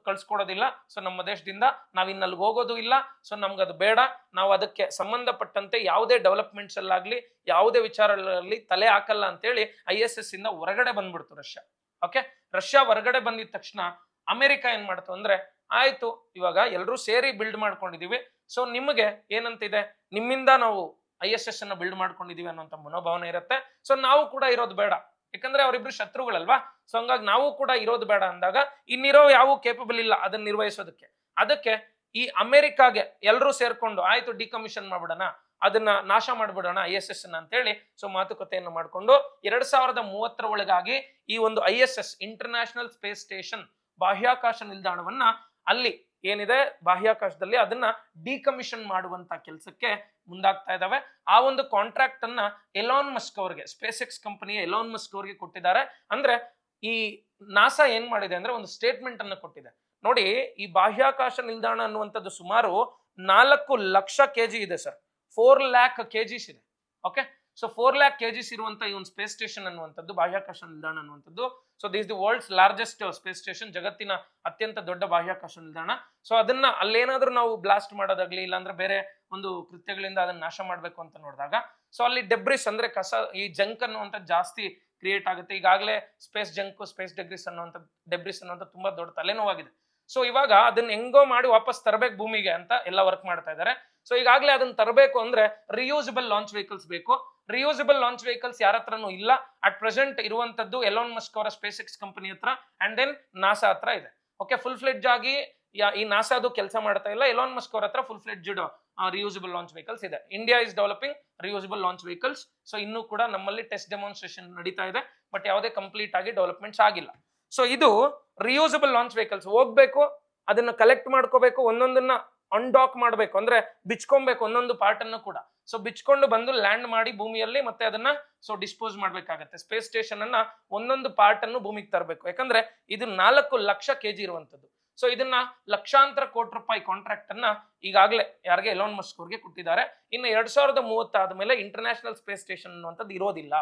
ಕಳ್ಸ್ಕೊಡೋದಿಲ್ಲ. ಸೊ ನಮ್ಮ ದೇಶದಿಂದ ನಾವ್ ಇನ್ನಲ್ಲಿಗೆ ಹೋಗೋದು ಇಲ್ಲ. ಸೊ ನಮ್ಗದು ಬೇಡ. ನಾವು ಅದಕ್ಕೆ ಸಂಬಂಧಪಟ್ಟಂತೆ ಯಾವುದೇ ಡೆವಲಪ್ಮೆಂಟ್ಸ್ ಅಲ್ಲಾಗ್ಲಿ ಯಾವುದೇ ವಿಚಾರಗಳಲ್ಲಿ ತಲೆ ಹಾಕಲ್ಲ ಅಂತೇಳಿ ISS ಇಂದ ಹೊರಗಡೆ ಬಂದ್ಬಿಡ್ತು ರಷ್ಯಾ. ಓಕೆ, ರಷ್ಯಾ ಹೊರಗಡೆ ಬಂದಿದ ತಕ್ಷಣ ಅಮೆರಿಕ ಏನ್ ಮಾಡ್ತು ಅಂದ್ರೆ, ಆಯ್ತು ಇವಾಗ ಎಲ್ರೂ ಸೇರಿ ಬಿಲ್ಡ್ ಮಾಡ್ಕೊಂಡಿದೀವಿ. ಸೊ ನಿಮಗೆ ಏನಂತಿದೆ, ನಿಮ್ಮಿಂದ ನಾವು ISS ಅನ್ನ ಬಿಲ್ಡ್ ಮಾಡ್ಕೊಂಡಿದೀವಿ ಅನ್ನೋಂಥ ಮನೋಭಾವನೆ ಇರುತ್ತೆ. ಸೊ ನಾವು ಕೂಡ ಇರೋದು ಬೇಡ, ಯಾಕಂದ್ರೆ ಅವರಿಬ್ರು ಶತ್ರುಗಳಲ್ವಾ. ಸೊ ಹಂಗಾಗಿ ನಾವು ಕೂಡ ಇರೋದು ಬೇಡ ಅಂದಾಗ ಇನ್ನಿರೋ ಯಾವ ಕೇಪಬಲ್ ಇಲ್ಲ ಅದನ್ನ ನಿರ್ವಹಿಸೋದಕ್ಕೆ. ಅದಕ್ಕೆ ಈ ಅಮೆರಿಕಾಗೆ ಎಲ್ಲರೂ ಸೇರ್ಕೊಂಡು ಆಯ್ತು ಡಿಕಮಿಷನ್ ಮಾಡ್ಬಿಡೋಣ, ಅದನ್ನ ನಾಶ ಮಾಡ್ಬಿಡೋಣ ISS ಅನ್ನ ಅಂತ ಹೇಳಿ ಸೊ ಮಾತುಕತೆಯನ್ನು ಮಾಡಿಕೊಂಡು 2030 ಒಳಗಾಗಿ ಈ ಒಂದು ISS ಇಂಟರ್ನ್ಯಾಷನಲ್ ಸ್ಪೇಸ್ ಸ್ಟೇಷನ್ ಬಾಹ್ಯಾಕಾಶ ನಿಲ್ದಾಣವನ್ನ ಅಲ್ಲಿ ಏನಿದೆ ಬಾಹ್ಯಾಕಾಶದಲ್ಲಿ ಅದನ್ನ ಡಿಕಮಿಷನ್ ಮಾಡುವಂತ ಕೆಲಸಕ್ಕೆ ಮುಂದಾಗ್ತಾ ಇದಾವೆ. ಆ ಒಂದು ಕಾಂಟ್ರಾಕ್ಟ್ ಅನ್ನ ಎಲಾನ್ ಮಸ್ಕ್ ಅವರಿಗೆ, ಸ್ಪೇಸ್ ಎಕ್ಸ್ ಕಂಪನಿಯ ಎಲಾನ್ ಮಸ್ಕ್ ಅವರಿಗೆ ಕೊಟ್ಟಿದ್ದಾರೆ. ಅಂದ್ರೆ ಈ ನಾಸಾ ಏನ್ ಮಾಡಿದೆ ಅಂದ್ರೆ ಒಂದು ಸ್ಟೇಟ್ಮೆಂಟ್ ಅನ್ನು ಕೊಟ್ಟಿದೆ. ನೋಡಿ, ಈ ಬಾಹ್ಯಾಕಾಶ ನಿಲ್ದಾಣ ಅನ್ನುವಂಥದ್ದು ಸುಮಾರು 4 ಲಕ್ಷ ಕೆಜಿ ಇದೆ ಸರ್, 4 lakh kgs ಇದೆ. ಓಕೆ, ಸೊ 4 lakh kgs ಇರುವಂತ ಈ ಒಂದು ಸ್ಪೇಸ್ ಸ್ಟೇಷನ್ ಅನ್ನುವಂಥದ್ದು, ಬಾಹ್ಯಾಕಾಶ ನಿಲ್ದಾಣ ಅನ್ನುವಂಥದ್ದು. So this the world's largest space station, ಜಗತ್ತಿನ ಅತ್ಯಂತ ದೊಡ್ಡ ಬಾಹ್ಯಾಕಾಶ ನಿಲ್ದಾಣ. ಸೊ ಅದನ್ನ ಅಲ್ಲೇನಾದ್ರೂ ನಾವು ಬ್ಲಾಸ್ಟ್ ಮಾಡೋದಾಗ್ಲಿ, ಇಲ್ಲಾಂದ್ರೆ ಬೇರೆ ಒಂದು ಕೃತ್ಯಗಳಿಂದ ಅದನ್ನ ನಾಶ ಮಾಡ್ಬೇಕು ಅಂತ ನೋಡಿದಾಗ ಸೊ ಅಲ್ಲಿ ಡೆಬ್ರಿಸ್ ಅಂದ್ರೆ ಕಸ, ಈ ಜಂಕ್ ಅನ್ನುವಂಥದ್ದು ಜಾಸ್ತಿ ಕ್ರಿಯೇಟ್ ಆಗುತ್ತೆ. ಈಗಾಗಲೇ ಸ್ಪೇಸ್ ಜಂಕ್, ಸ್ಪೇಸ್ ಡೆಬ್ರಿಸ್ ಅನ್ನುವಂಥ ತುಂಬಾ ದೊಡ್ಡ ತಲೆನೋವಾಗಿದೆ. ಸೊ ಇವಾಗ ಅದನ್ನ ಹೆಂಗೋ ಮಾಡಿ ವಾಪಸ್ ತರಬೇಕು ಭೂಮಿಗೆ ಅಂತ ಎಲ್ಲ ವರ್ಕ್ ಮಾಡ್ತಾ ಇದ್ದಾರೆ. ಸೊ ಈಗಾಗಲೇ ಅದನ್ನ ತರಬೇಕು ಅಂದ್ರೆ ರಿಯೂಸಬಲ್ ಲಾಂಚ್ ವೆಹಿಕಲ್ಸ್ ಬೇಕು. ರಿಯೂಸಬಲ್ ಲಾಂಚ್ ವೆಹಿಕಲ್ಸ್ ಯಾರ ಹತ್ರನೂ ಇಲ್ಲ ಅಟ್ ಪ್ರೆಸೆಂಟ್. ಇರುವಂತದ್ದು ಎಲಾನ್ ಮಸ್ಕ್ ಅವರ ಸ್ಪೇಸ್ ಎಕ್ಸ್ ಕಂಪನಿ ಹತ್ರ ಅಂಡ್ ದೆನ್ ನಾಸಾ ಹತ್ರ ಇದೆ. ಓಕೆ, ಫುಲ್ ಫ್ಲೆಡ್ಜ್ ಆಗಿ ಈ ನಾಸಾದು ಕೆಲಸ ಮಾಡ್ತಾ ಇಲ್ಲ. ಎಲಾನ್ ಮಸ್ಕ್ ಅವರ ಹತ್ರ full fledged reusable launch vehicles ಇದೆ. India is developing reusable launch vehicles. So ಇನ್ನೂ ಕೂಡ ನಮ್ಮಲ್ಲಿ ಟೆಸ್ಟ್ ಡೆಮಾನ್ಸ್ಟ್ರೇಷನ್ ನಡೀತಾ ಇದೆ, ಬಟ್ ಯಾವುದೇ ಕಂಪ್ಲೀಟ್ ಆಗಿ ಡೆವಲಪ್ಮೆಂಟ್ಸ್ ಆಗಿಲ್ಲ. ಸೊ ಇದು ರಿಯೂಸಬಲ್ ಲಾಂಚ್ ವೆಹಿಕಲ್ಸ್ ಹೋಗ್ಬೇಕು, ಅದನ್ನ ಕಲೆಕ್ಟ್ ಮಾಡ್ಕೋಬೇಕು, ಒಂದೊಂದನ್ನ ಅನ್ಡಾಕ್ ಮಾಡ್ಬೇಕು, ಅಂದ್ರೆ ಬಿಚ್ಕೊಬೇಕು ಒಂದೊಂದು ಪಾರ್ಟ್ ಅನ್ನು ಕೂಡ. ಸೊ ಬಿಚ್ಕೊಂಡು ಬಂದು ಲ್ಯಾಂಡ್ ಮಾಡಿ ಭೂಮಿಯಲ್ಲಿ ಮತ್ತೆ ಅದನ್ನ ಸೊ ಡಿಸ್ಪೋಸ್ ಮಾಡ್ಬೇಕಾಗತ್ತೆ. ಸ್ಪೇಸ್ ಸ್ಟೇಷನ್ ಅನ್ನ ಒಂದೊಂದು ಪಾರ್ಟ್ ಅನ್ನು ಭೂಮಿಗೆ ತರಬೇಕು, ಯಾಕಂದ್ರೆ ಇದು 4 ಲಕ್ಷ kg ಇರುವಂತದ್ದು. ಸೊ ಇದನ್ನ ಲಕ್ಷಾಂತರ ಕೋಟಿ ರೂಪಾಯಿ ಕಾಂಟ್ರಾಕ್ಟ್ ಅನ್ನ ಈಗಾಗಲೇ ಯಾರಿಗೆ, ಎಲಾನ್ ಮಸ್ಕ್ ಅವ್ರಿಗೆ ಕೊಟ್ಟಿದ್ದಾರೆ. ಇನ್ನು 2030 ಆದ್ಮೇಲೆ ಇಂಟರ್ನ್ಯಾಷನಲ್ ಸ್ಪೇಸ್ ಸ್ಟೇಷನ್ ಅನ್ನುವಂಥದ್ದು ಇರೋದಿಲ್ಲ.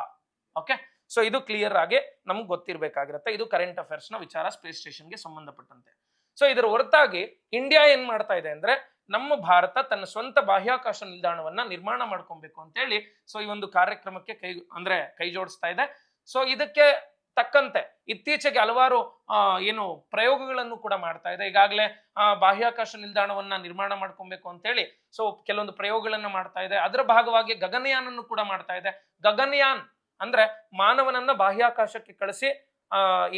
ಓಕೆ, ಸೊ ಇದು ಕ್ಲಿಯರ್ ಆಗಿ ನಮ್ಗೆ ಗೊತ್ತಿರಬೇಕಾಗಿರುತ್ತೆ. ಇದು ಕರೆಂಟ್ ಅಫೇರ್ಸ್ ನ ವಿಚಾರ ಸ್ಪೇಸ್ ಸ್ಟೇಷನ್ಗೆ ಸಂಬಂಧಪಟ್ಟಂತೆ. ಸೊ ಇದರ ಹೊರತಾಗಿ ಇಂಡಿಯಾ ಏನ್ ಮಾಡ್ತಾ ಇದೆ ಅಂದ್ರೆ, ನಮ್ಮ ಭಾರತ ತನ್ನ ಸ್ವಂತ ಬಾಹ್ಯಾಕಾಶ ನಿಲ್ದಾಣವನ್ನ ನಿರ್ಮಾಣ ಮಾಡ್ಕೊಬೇಕು ಅಂತ ಹೇಳಿ ಸೊ ಈ ಒಂದು ಕಾರ್ಯಕ್ರಮಕ್ಕೆ ಕೈ ಜೋಡಿಸ್ತಾ ಇದೆ. ಸೊ ಇದಕ್ಕೆ ತಕ್ಕಂತೆ ಇತ್ತೀಚೆಗೆ ಹಲವಾರು ಏನು ಪ್ರಯೋಗಗಳನ್ನು ಕೂಡ ಮಾಡ್ತಾ ಇದೆ. ಈಗಾಗಲೇ ಬಾಹ್ಯಾಕಾಶ ನಿಲ್ದಾಣವನ್ನ ನಿರ್ಮಾಣ ಮಾಡ್ಕೊಬೇಕು ಅಂತೇಳಿ ಸೊ ಕೆಲವೊಂದು ಪ್ರಯೋಗಗಳನ್ನ ಮಾಡ್ತಾ ಇದೆ. ಅದರ ಭಾಗವಾಗಿ ಗಗನಯಾನನ್ನು ಕೂಡ ಮಾಡ್ತಾ ಇದೆ. ಗಗನಯಾನ್ ಅಂದ್ರೆ ಮಾನವನನ್ನ ಬಾಹ್ಯಾಕಾಶಕ್ಕೆ ಕಳಿಸಿ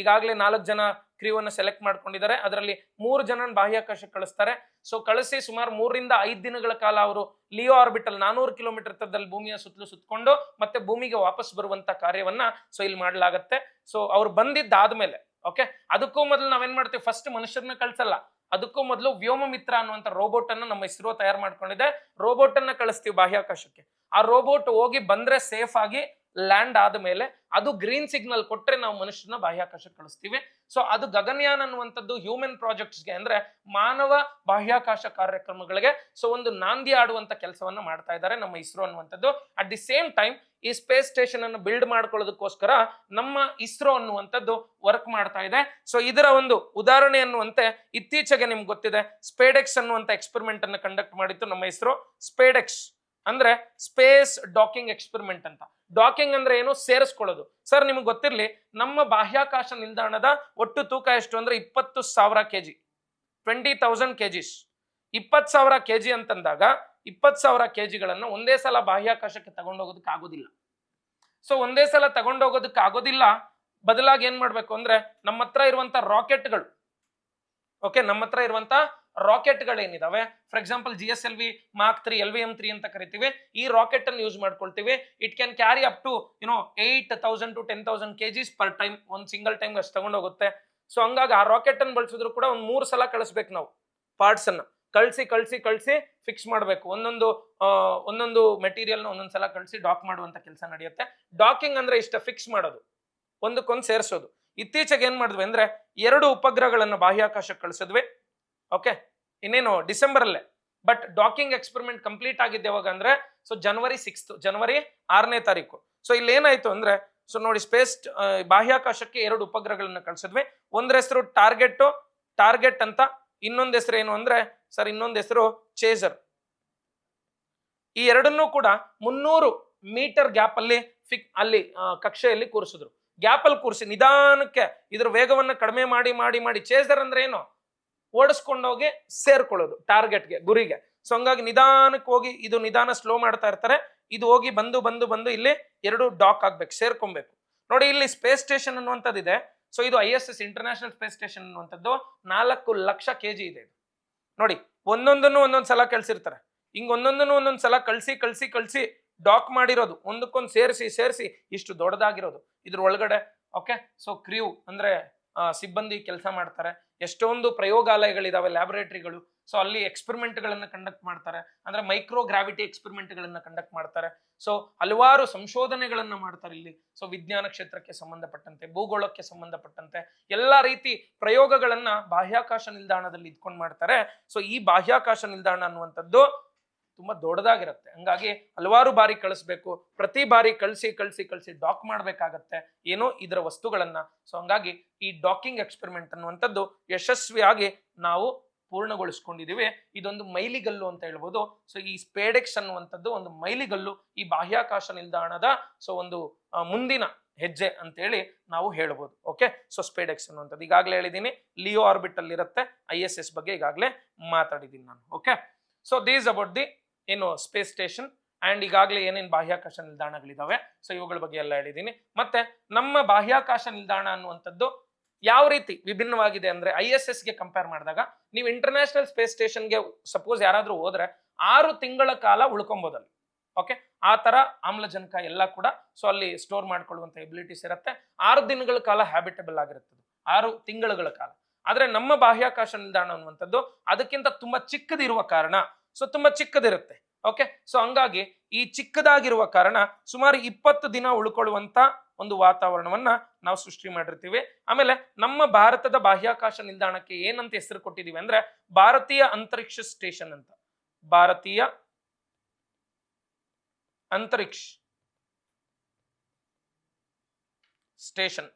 ಈಗಾಗಲೇ 4 ಜನ ಕ್ರೀವನ್ನ ಸೆಲೆಕ್ಟ್ ಮಾಡ್ಕೊಂಡಿದ್ದಾರೆ. ಅದರಲ್ಲಿ 3 ಜನ ಬಾಹ್ಯಾಕಾಶಕ್ಕೆ ಕಳಿಸ್ತಾರೆ. ಸೊ ಕಳಿಸಿ ಸುಮಾರು 3 ರಿಂದ 5 ದಿನಗಳ ಕಾಲ ಅವರು ಲಿಯೋ ಆರ್ಬಿಟಲ್ 400 ಕಿಲೋಮೀಟರ್ ಎತ್ತರದಲ್ಲಿ ಭೂಮಿಯ ಸುತ್ತಲೂ ಸುತ್ತಕೊಂಡು ಮತ್ತೆ ಭೂಮಿಗೆ ವಾಪಸ್ ಬರುವಂತ ಕಾರ್ಯವನ್ನ ಸೊ ಇಲ್ಲಿ ಮಾಡಲಾಗತ್ತೆ. ಸೊ ಅವ್ರು ಬಂದಿದ್ದಾದ್ಮೇಲೆ ಓಕೆ, ಅದಕ್ಕೂ ಮೊದಲು ನಾವೇನ್ ಮಾಡ್ತೀವಿ, ಫಸ್ಟ್ ಮನುಷ್ಯರನ್ನ ಕಳ್ಸಲ್ಲ, ಅದಕ್ಕೂ ಮೊದಲು ವ್ಯೋಮ ಮಿತ್ರ ಅನ್ನುವಂತ ರೋಬೋಟ್ ಅನ್ನ ನಮ್ಮ ಇಸ್ರೋ ತಯಾರು ಮಾಡ್ಕೊಂಡಿದೆ. ರೋಬೋಟ್ ಅನ್ನ ಕಳಿಸ್ತೀವಿ ಬಾಹ್ಯಾಕಾಶಕ್ಕೆ. ಆ ರೋಬೋಟ್ ಹೋಗಿ ಬಂದ್ರೆ ಸೇಫ್ ಆಗಿ ಲ್ಯಾಂಡ್ ಆದ್ಮೇಲೆ ಅದು ಗ್ರೀನ್ ಸಿಗ್ನಲ್ ಕೊಟ್ರೆ ನಾವು ಮನುಷ್ಯನ ಬಾಹ್ಯಾಕಾಶಕ್ಕೆ ಕಳಿಸ್ತೀವಿ. ಸೊ ಅದು ಗಗನಯಾನ್ ಅನ್ನುವಂಥದ್ದು ಹ್ಯೂಮನ್ ಪ್ರಾಜೆಕ್ಟ್ಸ್ಗೆ ಅಂದ್ರೆ ಮಾನವ ಬಾಹ್ಯಾಕಾಶ ಕಾರ್ಯಕ್ರಮಗಳಿಗೆ ಸೊ ಒಂದು ನಾಂದಿ ಆಡುವಂತ ಕೆಲಸವನ್ನ ಮಾಡ್ತಾ ಇದ್ದಾರೆ ನಮ್ಮ ಇಸ್ರೋ ಅನ್ನುವಂಥದ್ದು. ಅಟ್ ದಿ ಸೇಮ್ ಟೈಮ್ ಈ ಸ್ಪೇಸ್ ಸ್ಟೇಷನ್ ಅನ್ನು ಬಿಲ್ಡ್ ಮಾಡ್ಕೊಳ್ಳೋದಕ್ಕೋಸ್ಕರ ನಮ್ಮ ಇಸ್ರೋ ಅನ್ನುವಂಥದ್ದು ವರ್ಕ್ ಮಾಡ್ತಾ ಇದೆ. ಸೊ ಇದರ ಒಂದು ಉದಾಹರಣೆ ಅನ್ನುವಂತೆ ಇತ್ತೀಚೆಗೆ ನಿಮ್ಗೆ ಗೊತ್ತಿದೆ ಸ್ಪೇಡೆಕ್ಸ್ ಅನ್ನುವಂತ ಎಕ್ಸ್ಪೆರಿಮೆಂಟ್ ಅನ್ನು ಕಂಡಕ್ಟ್ ಮಾಡಿತ್ತು ನಮ್ಮ ಇಸ್ರೋ. ಸ್ಪೇಡೆಕ್ಸ್ ಅಂದ್ರೆ ಸ್ಪೇಸ್ ಡಾಕಿಂಗ್ ಎಕ್ಸ್ಪೆರಿಮೆಂಟ್ ಅಂತ. ಡಾಕಿಂಗ್ ಅಂದ್ರೆ ಏನು, ಸೇರಿಸ್ಕೊಳ್ಳೋದು. ಸರ್ ನಿಮ್ಗೆ ಗೊತ್ತಿರ್ಲಿ, ನಮ್ಮ ಬಾಹ್ಯಾಕಾಶ ನಿಲ್ದಾಣದ ಒಟ್ಟು ತೂಕ ಎಷ್ಟು ಅಂದ್ರೆ 20,000 kg, 20,000 kgs. 20,000 kg ಅಂತಂದಾಗ 20,000 kgಗಳನ್ನ ಒಂದೇ ಸಲ ಬಾಹ್ಯಾಕಾಶಕ್ಕೆ ತಗೊಂಡೋಗೋದಕ್ಕೆ ಆಗೋದಿಲ್ಲ. ಸೊ ಒಂದೇ ಸಲ ತಗೊಂಡೋಗೋದಕ್ಕೆ ಆಗೋದಿಲ್ಲ, ಬದಲಾಗಿ ಏನ್ ಮಾಡ್ಬೇಕು ಅಂದ್ರೆ ನಮ್ಮ ಹತ್ರ ಇರುವಂತ ರಾಕೆಟ್ಗಳು, ಓಕೆ, ನಮ್ಮ ಹತ್ರ ಇರುವಂತ ರಾಕೆಟ್ಗಳೇನಿದಾವೆ, for example GSLV Mark 3 LVM-3 ಅಂತ ಕರಿತೀವಿ, ಈ ರಾಕೆಟ್ ಅನ್ನು ಯೂಸ್ ಮಾಡ್ಕೊಳ್ತೀವಿ. It can carry up to 8,000 to 10,000 kgs per time. ಒಂದು ಸಿಂಗಲ್ ಟೈಮ್ ಅಷ್ಟು ತಗೊಂಡೋಗುತ್ತೆ. ಸೊ ಹಂಗಾಗಿ ಆ ರಾಕೆಟ್ ಅನ್ನು ಬಳಸಿದ್ರು ಕೂಡ ಒಂದು 3 ಸಲ ಕಳಿಸ್ಬೇಕು ನಾವು ಪಾರ್ಟ್ಸ್ ಅನ್ನ. ಕಳಿಸಿ ಫಿಕ್ಸ್ ಮಾಡಬೇಕು. ಒಂದೊಂದು ಮೆಟೀರಿಯಲ್ ನ ಒಂದೊಂದ್ ಸಲ ಕಳಿಸಿ ಡಾಕ್ ಮಾಡುವಂತ ಕೆಲಸ ನಡೆಯುತ್ತೆ. ಡಾಕಿಂಗ್ ಅಂದ್ರೆ ಇಷ್ಟ ಫಿಕ್ಸ್ ಮಾಡೋದು, ಒಂದಕ್ಕೊಂದು ಸೇರಿಸೋದು. ಇತ್ತೀಚೆಗೆ ಏನ್ ಮಾಡಿದ್ವಿ ಅಂದ್ರೆ 2 ಉಪಗ್ರಹಗಳನ್ನ ಬಾಹ್ಯಾಕಾಶಕ್ಕೆ ಕಳಿಸಿದ್ವಿ. ಓಕೆ, ಇನ್ನೇನು ಡಿಸೆಂಬರ್ ಅಲ್ಲೇ. ಬಟ್ ಡಾಕಿಂಗ್ ಎಕ್ಸ್ಪೆರಿಮೆಂಟ್ ಕಂಪ್ಲೀಟ್ ಆಗಿದ್ದೆ ಯಾವಾಗ ಅಂದ್ರೆ ಸೊ ಜನವರಿ 6ನೇ ತಾರೀಕು. ಸೊ ಇಲ್ಲಿ ಏನಾಯ್ತು ಅಂದ್ರೆ ಸೊ ನೋಡಿ, ಸ್ಪೇಸ್ ಬಾಹ್ಯಾಕಾಶಕ್ಕೆ 2 ಉಪಗ್ರಹಗಳನ್ನ ಕಳಿಸಿದ್ವಿ. ಒಂದ್ರ ಹೆಸರು ಟಾರ್ಗೆಟ್ ಅಂತ, ಇನ್ನೊಂದ್ ಹೆಸರು ಏನು ಅಂದ್ರೆ ಸರ್ ಇನ್ನೊಂದ್ ಹೆಸರು ಚೇಸರ್. ಈ ಎರಡನ್ನೂ ಕೂಡ 300 ಮೀಟರ್ ಗ್ಯಾಪ್ ಅಲ್ಲಿ ಕಕ್ಷೆಯಲ್ಲಿ ಕೂರಿಸಿದ್ರು. ಗ್ಯಾಪ್ ಅಲ್ಲಿ ಕೂರಿಸಿ ನಿಧಾನಕ್ಕೆ ಇದ್ರ ವೇಗವನ್ನ ಕಡಿಮೆ ಮಾಡಿ ಚೇಸರ್ ಅಂದ್ರೆ ಏನು, ಓಡಿಸ್ಕೊಂಡೋಗಿ ಸೇರ್ಕೊಳ್ಳೋದು ಟಾರ್ಗೆಟ್ಗೆ, ಗುರಿಗೆ. ಸೊ ಹಂಗಾಗಿ ನಿಧಾನಕ್ಕೆ ಹೋಗಿ ಇದು ನಿಧಾನ ಸ್ಲೋ ಮಾಡ್ತಾ ಇರ್ತಾರೆ, ಇದು ಹೋಗಿ ಬಂದು ಇಲ್ಲಿ 2 ಡಾಕ್ ಆಗ್ಬೇಕು, ಸೇರ್ಕೊಬೇಕು. ನೋಡಿ ಇಲ್ಲಿ ಸ್ಪೇಸ್ ಸ್ಟೇಷನ್ ಅನ್ನುವಂಥದ್ದಿದೆ. ಸೊ ಇದು ISS ಇಂಟರ್ನ್ಯಾಷನಲ್ ಸ್ಪೇಸ್ ಸ್ಟೇಷನ್ ಅನ್ನುವಂಥದ್ದು 4 ಲಕ್ಷ kg ಇದೆ. ನೋಡಿ ಒಂದೊಂದ್ ಸಲ ಕಳ್ಸಿರ್ತಾರೆ, ಹಿಂಗ್ ಒಂದೊಂದ್ ಸಲ ಕಳ್ಸಿ ಡಾಕ್ ಮಾಡಿರೋದು, ಒಂದಕ್ಕೊಂದು ಸೇರಿಸಿ ಇಷ್ಟು ದೊಡ್ಡದಾಗಿರೋದು ಇದ್ರ ಒಳಗಡೆ. ಓಕೆ, ಸೊ ಕ್ರೀವ್ ಅಂದ್ರೆ ಸಿಬ್ಬಂದಿ ಕೆಲಸ ಮಾಡ್ತಾರೆ. ಎಷ್ಟೊಂದು ಪ್ರಯೋಗಾಲಯಗಳಿದಾವೆ, ಲ್ಯಾಬೊರೇಟರಿಗಳು. ಸೊ ಅಲ್ಲಿ ಎಕ್ಸ್ಪೆರಿಮೆಂಟ್ಗಳನ್ನ ಕಂಡಕ್ಟ್ ಮಾಡ್ತಾರೆ, ಅಂದ್ರೆ ಮೈಕ್ರೋ ಗ್ರಾವಿಟಿ ಎಕ್ಸ್ಪೆರಿಮೆಂಟ್ಗಳನ್ನ ಕಂಡಕ್ಟ್ ಮಾಡ್ತಾರೆ. ಸೊ ಹಲವಾರು ಸಂಶೋಧನೆಗಳನ್ನ ಮಾಡ್ತಾರೆ ಇಲ್ಲಿ. ಸೊ ವಿಜ್ಞಾನ ಕ್ಷೇತ್ರಕ್ಕೆ ಸಂಬಂಧಪಟ್ಟಂತೆ, ಭೂಗೋಳಕ್ಕೆ ಸಂಬಂಧಪಟ್ಟಂತೆ ಎಲ್ಲಾ ರೀತಿ ಪ್ರಯೋಗಗಳನ್ನ ಬಾಹ್ಯಾಕಾಶ ನಿಲ್ದಾಣದಲ್ಲಿ ಇದ್ಕೊಂಡು ಮಾಡ್ತಾರೆ. ಸೊ ಈ ಬಾಹ್ಯಾಕಾಶ ನಿಲ್ದಾಣ ಅನ್ನುವಂಥದ್ದು ತುಂಬಾ ದೊಡ್ಡದಾಗಿರುತ್ತೆ. ಹಂಗಾಗಿ ಹಲವಾರು ಬಾರಿ ಕಳಿಸ್ಬೇಕು, ಪ್ರತಿ ಬಾರಿ ಕಳಿಸಿ ಡಾಕ್ ಮಾಡ್ಬೇಕಾಗತ್ತೆ ಏನೋ ಇದರ ವಸ್ತುಗಳನ್ನ. ಸೊ ಹಂಗಾಗಿ ಈ ಡಾಕಿಂಗ್ ಎಕ್ಸ್ಪೆರಿಮೆಂಟ್ ಅನ್ನುವಂಥದ್ದು ಯಶಸ್ವಿಯಾಗಿ ನಾವು ಪೂರ್ಣಗೊಳಿಸ್ಕೊಂಡಿದೀವಿ. ಇದೊಂದು ಮೈಲಿಗಲ್ಲು ಅಂತ ಹೇಳ್ಬೋದು. ಸೊ ಈ ಸ್ಪೇಡೆಕ್ಸ್ ಅನ್ನುವಂಥದ್ದು ಒಂದು ಮೈಲಿಗಲ್ಲು, ಈ ಬಾಹ್ಯಾಕಾಶ ನಿಲ್ದಾಣದ ಸೊ ಒಂದು ಮುಂದಿನ ಹೆಜ್ಜೆ ಅಂತೇಳಿ ನಾವು ಹೇಳ್ಬೋದು. ಓಕೆ, ಸೊ ಸ್ಪೇಡೆಕ್ಸ್ ಅನ್ನುವಂಥದ್ದು ಈಗಾಗಲೇ ಹೇಳಿದ್ದೀನಿ, ಲಿಯೋ ಆರ್ಬಿಟಲ್ ಇರುತ್ತೆ. ISS ಬಗ್ಗೆ ಈಗಾಗಲೇ ಮಾತಾಡಿದ್ದೀನಿ ನಾನು. Okay, so these about the ಏನು ಸ್ಪೇಸ್ ಸ್ಟೇಷನ್ ಅಂಡ್ ಈಗಾಗಲೇ ಏನೇನು ಬಾಹ್ಯಾಕಾಶ ನಿಲ್ದಾಣಗಳಿದಾವೆ ಸೊ ಇವುಗಳ ಬಗ್ಗೆ ಎಲ್ಲ ಹೇಳಿದ್ದೀನಿ. ಮತ್ತೆ ನಮ್ಮ ಬಾಹ್ಯಾಕಾಶ ನಿಲ್ದಾಣ ಅನ್ನುವಂಥದ್ದು ಯಾವ ರೀತಿ ವಿಭಿನ್ನವಾಗಿದೆ ಅಂದ್ರೆ ISSಗೆ ಕಂಪೇರ್ ಮಾಡಿದಾಗ, ನೀವು ಇಂಟರ್ನ್ಯಾಷನಲ್ ಸ್ಪೇಸ್ ಸ್ಟೇಷನ್ಗೆ ಸಪೋಸ್ ಯಾರಾದ್ರೂ ಹೋದ್ರೆ 6 ತಿಂಗಳ ಕಾಲ ಉಳ್ಕೊಬೋದಲ್ಲಿ. ಓಕೆ, ಆ ತರ ಆಮ್ಲಜನಕ ಎಲ್ಲ ಕೂಡ ಸೊ ಅಲ್ಲಿ ಸ್ಟೋರ್ ಮಾಡ್ಕೊಳ್ಳುವಂತ ಎಬಿಲಿಟೀಸ್ ಇರುತ್ತೆ. 6 ದಿನಗಳ ಕಾಲ ಹ್ಯಾಬಿಟಬಲ್ ಆಗಿರುತ್ತದೆ, 6 ತಿಂಗಳ ಕಾಲ. ಆದ್ರೆ ನಮ್ಮ ಬಾಹ್ಯಾಕಾಶ ನಿಲ್ದಾಣ ಅನ್ನುವಂಥದ್ದು ಅದಕ್ಕಿಂತ ತುಂಬಾ ಚಿಕ್ಕದಿರುವ ಕಾರಣ ಸೊ ತುಂಬಾ ಚಿಕ್ಕದಿರುತ್ತೆ. ಓಕೆ, ಸೊ ಹಂಗಾಗಿ ಈ ಚಿಕ್ಕದಾಗಿರುವ ಕಾರಣ ಸುಮಾರು 20 ದಿನ ಉಳ್ಕೊಳ್ಳುವಂತ ಒಂದು ವಾತಾವರಣವನ್ನ ನಾವು ಸೃಷ್ಟಿ ಮಾಡಿರ್ತೀವಿ. ಆಮೇಲೆ ನಮ್ಮ ಭಾರತದ ಬಾಹ್ಯಾಕಾಶ ನಿಲ್ದಾಣಕ್ಕೆ ಏನಂತ ಹೆಸರು ಕೊಟ್ಟಿದೀವಿ ಅಂದ್ರೆ ಭಾರತೀಯ ಅಂತರಿಕ್ಷ ಸ್ಟೇಷನ್ ಅಂತ. ಭಾರತೀಯ ಅಂತರಿಕ್ಷ ಸ್ಟೇಷನ್.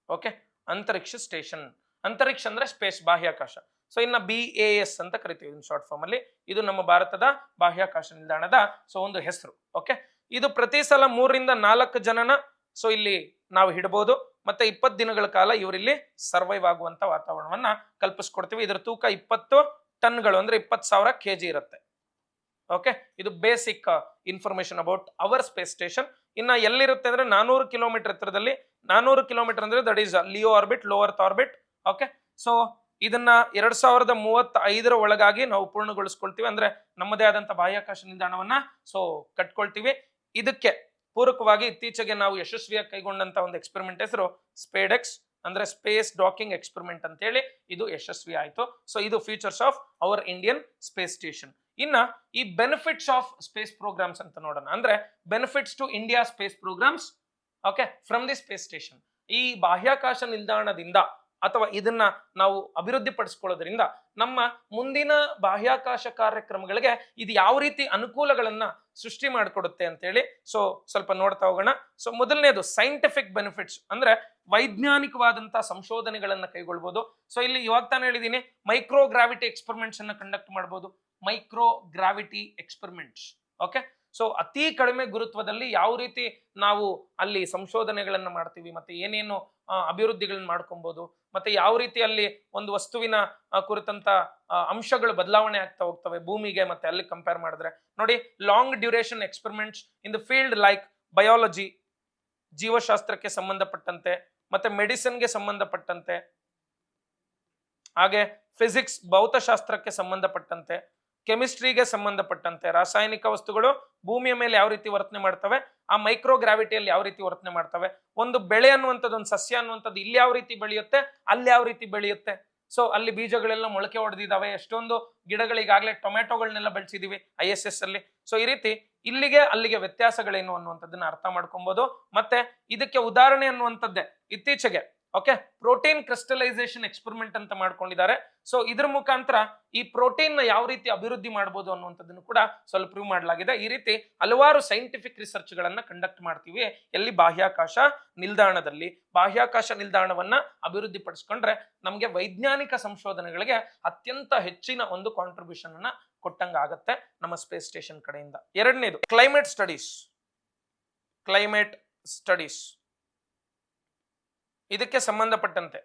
ಓಕೆ, ಅಂತರಿಕ್ಷ ಸ್ಟೇಷನ್. ಅಂತರಿಕ್ಷ ಅಂದ್ರೆ ಸ್ಪೇಸ್, ಬಾಹ್ಯಾಕಾಶ. ಸೊ ಇನ್ನ BAS ಅಂತ ಕರಿತೀವಿ ಶಾರ್ಟ್ ಫಾರ್ಮ್ ಅಲ್ಲಿ. ಇದು ನಮ್ಮ ಭಾರತದ ಬಾಹ್ಯಾಕಾಶ ನಿಲ್ದಾಣದ ಸೊ ಒಂದು ಹೆಸರು. ಓಕೆ, ಇದು ಪ್ರತಿ ಸಲ 3-4 ಜನನ ಸೊ ಇಲ್ಲಿ ನಾವು ಹಿಡಬಹುದು. ಮತ್ತೆ 20 ದಿನಗಳ ಕಾಲ ಇವರಿಲ್ಲಿ ಸರ್ವೈವ್ ಆಗುವಂತ ವಾತಾವರಣವನ್ನ ಕಲ್ಪಿಸ್ಕೊಡ್ತೀವಿ. ಇದರ ತೂಕ 20 ಟನ್ಗಳು ಅಂದ್ರೆ 20,000 kg ಇರುತ್ತೆ. ಓಕೆ, ಇದು basic information about our space station. ಇನ್ನ ಎಲ್ಲಿರುತ್ತೆ ಅಂದ್ರೆ 400 ಕಿಲೋಮೀಟರ್ ಎತ್ತರದಲ್ಲಿ. 400 ಕಿಲೋಮೀಟರ್ ಅಂದ್ರೆ that is Leo orbit, low earth orbit. Okay, so ಇದನ್ನ 2035 ಒಳಗಾಗಿ ನಾವು ಪೂರ್ಣಗೊಳಿಸ್ಕೊಳ್ತೀವಿ. ಅಂದ್ರೆ ನಮ್ಮದೇ ಆದಂತ ಬಾಹ್ಯಾಕಾಶ ನಿಲ್ದಾಣವನ್ನ ಸೊ ಕಟ್ಕೊಳ್ತೀವಿ. ಇದಕ್ಕೆ ಪೂರಕವಾಗಿ ಇತ್ತೀಚೆಗೆ ನಾವು ಯಶಸ್ವಿಯಾಗಿ ಕೈಗೊಂಡಂತ ಒಂದು ಎಕ್ಸ್ಪೆರಿಮೆಂಟ್ ಹೆಸರು ಸ್ಪೇಡೆಕ್ಸ್ ಅಂದ್ರೆ ಸ್ಪೇಸ್ ಡಾಕಿಂಗ್ ಎಕ್ಸ್ಪೆರಿಮೆಂಟ್ ಅಂತ ಹೇಳಿ ಇದು ಯಶಸ್ವಿ ಆಯ್ತು. ಸೊ ಇದು features of our Indian space station. ಇನ್ನ ಈ ಬೆನಿಫಿಟ್ಸ್ ಆಫ್ ಸ್ಪೇಸ್ ಪ್ರೋಗ್ರಾಮ್ಸ್ ಅಂತ ನೋಡೋಣ. ಅಂದ್ರೆ benefits to India space programmes okay from the space station. ಈ ಬಾಹ್ಯಾಕಾಶ ನಿಲ್ದಾಣದಿಂದ ಅಥವಾ ಇದನ್ನ ನಾವು ಅಭಿವೃದ್ಧಿ ಪಡಿಸ್ಕೊಳ್ಳೋದ್ರಿಂದ ನಮ್ಮ ಮುಂದಿನ ಬಾಹ್ಯಾಕಾಶ ಕಾರ್ಯಕ್ರಮಗಳಿಗೆ ಇದು ಯಾವ ರೀತಿ ಅನುಕೂಲಗಳನ್ನ ಸೃಷ್ಟಿ ಮಾಡಿಕೊಡುತ್ತೆ ಅಂತೇಳಿ ಸೊ ಸ್ವಲ್ಪ ನೋಡ್ತಾ ಹೋಗೋಣ. ಸೊ ಮೊದಲನೇದು ಸೈಂಟಿಫಿಕ್ ಬೆನಿಫಿಟ್ಸ್ ಅಂದ್ರೆ ವೈಜ್ಞಾನಿಕವಾದಂತಹ ಸಂಶೋಧನೆಗಳನ್ನ ಕೈಗೊಳ್ಬಹುದು. ಸೊ ಇಲ್ಲಿ ಇವಾಗ ತಾನೇ ಹೇಳಿದೀನಿ ಮೈಕ್ರೋ ಗ್ರಾವಿಟಿ ಎಕ್ಸ್ಪೆರಿಮೆಂಟ್ಸ್ ಅನ್ನ ಕಂಡಕ್ಟ್ ಮಾಡಬಹುದು. Micro gravity experiments okay. So ಅತಿ ಕಡಿಮೆ ಗುರುತ್ವದಲ್ಲಿ ಯಾವ ರೀತಿ ನಾವು ಅಲ್ಲಿ ಸಂಶೋಧನೆಗಳನ್ನ ಮಾಡ್ತೀವಿ, ಮತ್ತೆ ಏನೇನು ಅಭಿವೃದ್ಧಿಗಳನ್ನ ಮಾಡ್ಕೊಬಹುದು, ಮತ್ತೆ ಯಾವ ರೀತಿ ಅಲ್ಲಿ ಒಂದು ವಸ್ತುವಿನ ಕುರಿತಂತ ಅಂಶಗಳು ಬದಲಾವಣೆ ಆಗ್ತಾ ಹೋಗ್ತವೆ ಭೂಮಿಗೆ ಮತ್ತೆ ಅಲ್ಲಿ ಕಂಪೇರ್ ಮಾಡಿದ್ರೆ. ನೋಡಿ, long duration experiments in the field like biology, ಜೀವಶಾಸ್ತ್ರಕ್ಕೆ ಸಂಬಂಧಪಟ್ಟಂತೆ, ಮತ್ತೆ ಮೆಡಿಸಿನ್ಗೆ ಸಂಬಂಧಪಟ್ಟಂತೆ, ಹಾಗೆ ಫಿಸಿಕ್ಸ್ ಭೌತಶಾಸ್ತ್ರಕ್ಕೆ ಸಂಬಂಧಪಟ್ಟಂತೆ, ಕೆಮಿಸ್ಟ್ರಿಗೆ ಸಂಬಂಧಪಟ್ಟಂತೆ, ರಾಸಾಯನಿಕ ವಸ್ತುಗಳು ಭೂಮಿಯ ಮೇಲೆ ಯಾವ ರೀತಿ ವರ್ತನೆ ಮಾಡ್ತವೆ, ಆ ಮೈಕ್ರೋ ಗ್ರಾವಿಟಿಯಲ್ಲಿ ಯಾವ ರೀತಿ ವರ್ತನೆ ಮಾಡ್ತವೆ, ಒಂದು ಬೆಳೆ ಅನ್ನುವಂಥದ್ದು, ಒಂದು ಸಸ್ಯ ಅನ್ನುವಂಥದ್ದು ಇಲ್ಲಿ ಯಾವ ರೀತಿ ಬೆಳೆಯುತ್ತೆ, ಅಲ್ಲಿ ಯಾವ ರೀತಿ ಬೆಳೆಯುತ್ತೆ. ಸೊ ಅಲ್ಲಿ ಬೀಜಗಳೆಲ್ಲ ಮೊಳಕೆ ಹೊಡೆದಿದ್ದಾವೆ, ಎಷ್ಟೊಂದು ಗಿಡಗಳಿಗಾಗಲೇ ಟೊಮೆಟೊಗಳನ್ನೆಲ್ಲ ಬೆಳೆಸಿದೀವಿ ISS ಅಲ್ಲಿ. ಸೊ ಈ ರೀತಿ ಇಲ್ಲಿಗೆ ಅಲ್ಲಿಗೆ ವ್ಯತ್ಯಾಸಗಳೇನು ಅನ್ನುವಂಥದ್ದನ್ನ ಅರ್ಥ ಮಾಡ್ಕೊಬಹುದು. ಮತ್ತೆ ಇದಕ್ಕೆ ಉದಾಹರಣೆ ಅನ್ನುವಂಥದ್ದೇ ಇತ್ತೀಚೆಗೆ ಓಕೆ ಪ್ರೋಟೀನ್ ಕ್ರಿಸ್ಟಲೈಸೇಷನ್ ಎಕ್ಸ್ಪೆರಿಮೆಂಟ್ ಅಂತ ಮಾಡ್ಕೊಂಡಿದ್ದಾರೆ. ಸೊ ಇದ್ರ ಮುಖಾಂತರ ಈ ಪ್ರೋಟೀನ್ ನ ಯಾವ ರೀತಿ ಅಭಿವೃದ್ಧಿ ಮಾಡಬಹುದು ಅನ್ನುವಂಥದ್ದನ್ನು ಕೂಡ ಸ್ವಲ್ಪ ಪ್ರೂವ್ ಮಾಡಲಾಗಿದೆ. ಈ ರೀತಿ ಹಲವಾರು ಸೈಂಟಿಫಿಕ್ ರಿಸರ್ಚ್ ಗಳನ್ನ ಕಂಡಕ್ಟ್ ಮಾಡ್ತೀವಿ ಎಲ್ಲಿ ಬಾಹ್ಯಾಕಾಶ ನಿಲ್ದಾಣದಲ್ಲಿ. ಬಾಹ್ಯಾಕಾಶ ನಿಲ್ದಾಣವನ್ನ ಅಭಿವೃದ್ಧಿ ಪಡಿಸ್ಕೊಂಡ್ರೆ ನಮಗೆ ವೈಜ್ಞಾನಿಕ ಸಂಶೋಧನೆಗಳಿಗೆ ಅತ್ಯಂತ ಹೆಚ್ಚಿನ ಒಂದು ಕಾಂಟ್ರಿಬ್ಯೂಷನ್ ಅನ್ನ ಕೊಟ್ಟಂಗ ಆಗತ್ತೆ ನಮ್ಮ ಸ್ಪೇಸ್ ಸ್ಟೇಷನ್ ಕಡೆಯಿಂದ. ಎರಡನೇದು ಕ್ಲೈಮೇಟ್ ಸ್ಟಡೀಸ್. ಕ್ಲೈಮೇಟ್ ಸ್ಟಡೀಸ್ ಇದಕ್ಕೆ ಸಂಬಂಧಪಟ್ಟಂತೆ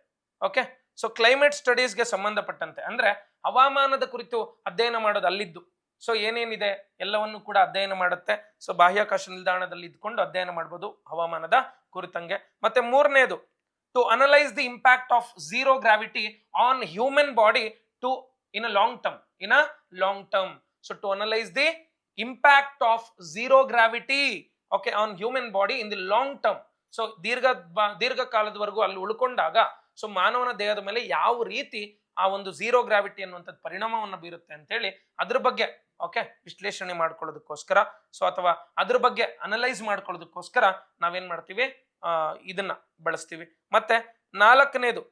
ಓಕೆ. ಸೊ ಕ್ಲೈಮೇಟ್ ಸ್ಟಡೀಸ್ಗೆ ಸಂಬಂಧಪಟ್ಟಂತೆ ಅಂದ್ರೆ ಹವಾಮಾನದ ಕುರಿತು ಅಧ್ಯಯನ ಮಾಡೋದು ಅಲ್ಲಿದ್ದು. ಸೊ ಏನೇನಿದೆ ಎಲ್ಲವನ್ನು ಕೂಡ ಅಧ್ಯಯನ ಮಾಡುತ್ತೆ. ಸೊ ಬಾಹ್ಯಾಕಾಶ ನಿಲ್ದಾಣದಲ್ಲಿ ಇದ್ಕೊಂಡು ಅಧ್ಯಯನ ಮಾಡ್ಬೋದು ಹವಾಮಾನದ ಕುರಿತಂಗೆ. ಮತ್ತೆ ಮೂರನೇದು to analyse the impact of zero gravity on human body to in a long term. So to analyse the impact of zero gravity okay on human body in the long term. So ದೀರ್ಘಕಾಲದವರೆಗೂ ಅಲ್ಲಿ ಉಳ್ಕೊಂಡಾಗ so ಮಾನವನ ದೇಹದ ಮೇಲೆ ಯಾವ ರೀತಿ ಆ ಒಂದು ಝೀರೋ ಗ್ರಾವಿಟಿ ಅನ್ನುವಂಥದ್ದು ಪರಿಣಾಮವನ್ನು ಬೀರುತ್ತೆ ಅಂತೇಳಿ ಅದ್ರ ಬಗ್ಗೆ ಓಕೆ ವಿಶ್ಲೇಷಣೆ ಮಾಡ್ಕೊಳ್ಳೋದಕ್ಕೋಸ್ಕರ ಸೊ ಅಥವಾ ಅದ್ರ ಬಗ್ಗೆ ಅನಲೈಸ್ ಮಾಡ್ಕೊಳ್ಳೋದಕ್ಕೋಸ್ಕರ ನಾವೇನ್ ಮಾಡ್ತೀವಿ ಇದನ್ನ ಬಳಸ್ತೀವಿ. ಮತ್ತೆ ನಾಲ್ಕನೇದು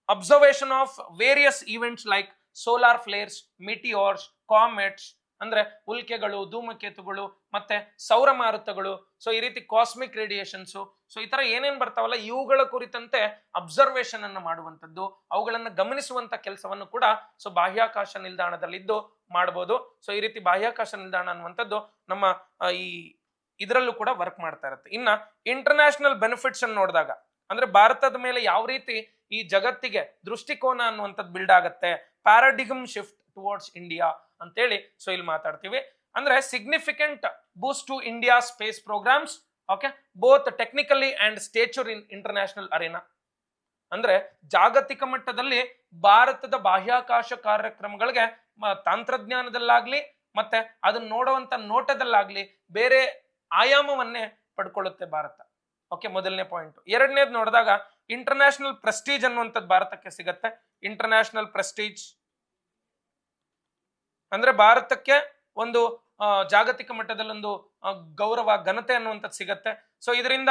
observation of various events like solar flares, meteors, comets ಅಂದ್ರೆ ಉಲ್ಕೆಗಳು, ಧೂಮಕೇತುಗಳು, ಮತ್ತೆ ಸೌರ ಮಾರುತಗಳು. ಸೊ ಈ ರೀತಿ ಕಾಸ್ಮಿಕ್ ರೇಡಿಯೇಷನ್ಸ್. ಸೊ ಈ ತರ ಏನೇನ್ ಬರ್ತಾವಲ್ಲ ಇವುಗಳ ಕುರಿತಂತೆ ಅಬ್ಸರ್ವೇಷನ್ ಅನ್ನು ಮಾಡುವಂಥದ್ದು, ಅವುಗಳನ್ನ ಗಮನಿಸುವಂತ ಕೆಲಸವನ್ನು ಕೂಡ ಸೊ ಬಾಹ್ಯಾಕಾಶ ನಿಲ್ದಾಣದಲ್ಲಿದ್ದು ಮಾಡಬಹುದು. ಸೊ ಈ ರೀತಿ ಬಾಹ್ಯಾಕಾಶ ನಿಲ್ದಾಣ ಅನ್ನುವಂಥದ್ದು ನಮ್ಮ ಈ ಇದರಲ್ಲೂ ಕೂಡ ವರ್ಕ್ ಮಾಡ್ತಾ ಇರುತ್ತೆ. ಇನ್ನ ಇಂಟರ್ನ್ಯಾಷನಲ್ ಬೆನಿಫಿಟ್ಸ್ ಅನ್ನು ನೋಡಿದಾಗ ಅಂದ್ರೆ ಭಾರತದ ಮೇಲೆ ಯಾವ ರೀತಿ ಈ ಜಗತ್ತಿಗೆ ದೃಷ್ಟಿಕೋನ ಅನ್ನುವಂಥದ್ದು ಬಿಲ್ಡ್ ಆಗತ್ತೆ, ಪ್ಯಾರಾಡಿಗಮ್ ಶಿಫ್ಟ್ ಟುವರ್ಡ್ಸ್ ಇಂಡಿಯಾ ಅಂತೇಳಿ ಸೊ ಇಲ್ಲಿ ಮಾತಾಡ್ತೀವಿ. ಅಂದ್ರೆ significant boost to India space programmes okay both technically and stature in international arena. ಅಂದ್ರೆ ಜಾಗತಿಕ ಮಟ್ಟದಲ್ಲಿ ಭಾರತದ ಬಾಹ್ಯಾಕಾಶ ಕಾರ್ಯಕ್ರಮಗಳಿಗೆ ತಂತ್ರಜ್ಞಾನದಲ್ಲಾಗ್ಲಿ ಮತ್ತೆ ಅದನ್ನ ನೋಡುವಂತ ನೋಟದಲ್ಲಾಗ್ಲಿ ಬೇರೆ ಆಯಾಮವನ್ನೇ ಪಡ್ಕೊಳ್ಳುತ್ತೆ ಭಾರತ. ಓಕೆ ಮೊದಲನೇ ಪಾಯಿಂಟ್. ಎರಡನೇದು ನೋಡಿದಾಗ ಇಂಟರ್ನ್ಯಾಷನಲ್ ಪ್ರೆಸ್ಟೀಜ್ ಅನ್ನುವಂಥದ್ದು ಭಾರತಕ್ಕೆ ಸಿಗತ್ತೆ. ಇಂಟರ್ನ್ಯಾಷನಲ್ ಪ್ರೆಸ್ಟೀಜ್ ಅಂದ್ರೆ ಭಾರತಕ್ಕೆ ಒಂದು ಜಾಗತಿಕ ಮಟ್ಟದಲ್ಲಿ ಒಂದು ಗೌರವ ಘನತೆ ಅನ್ನುವಂಥದ್ದು ಸಿಗತ್ತೆ. ಸೊ ಇದರಿಂದ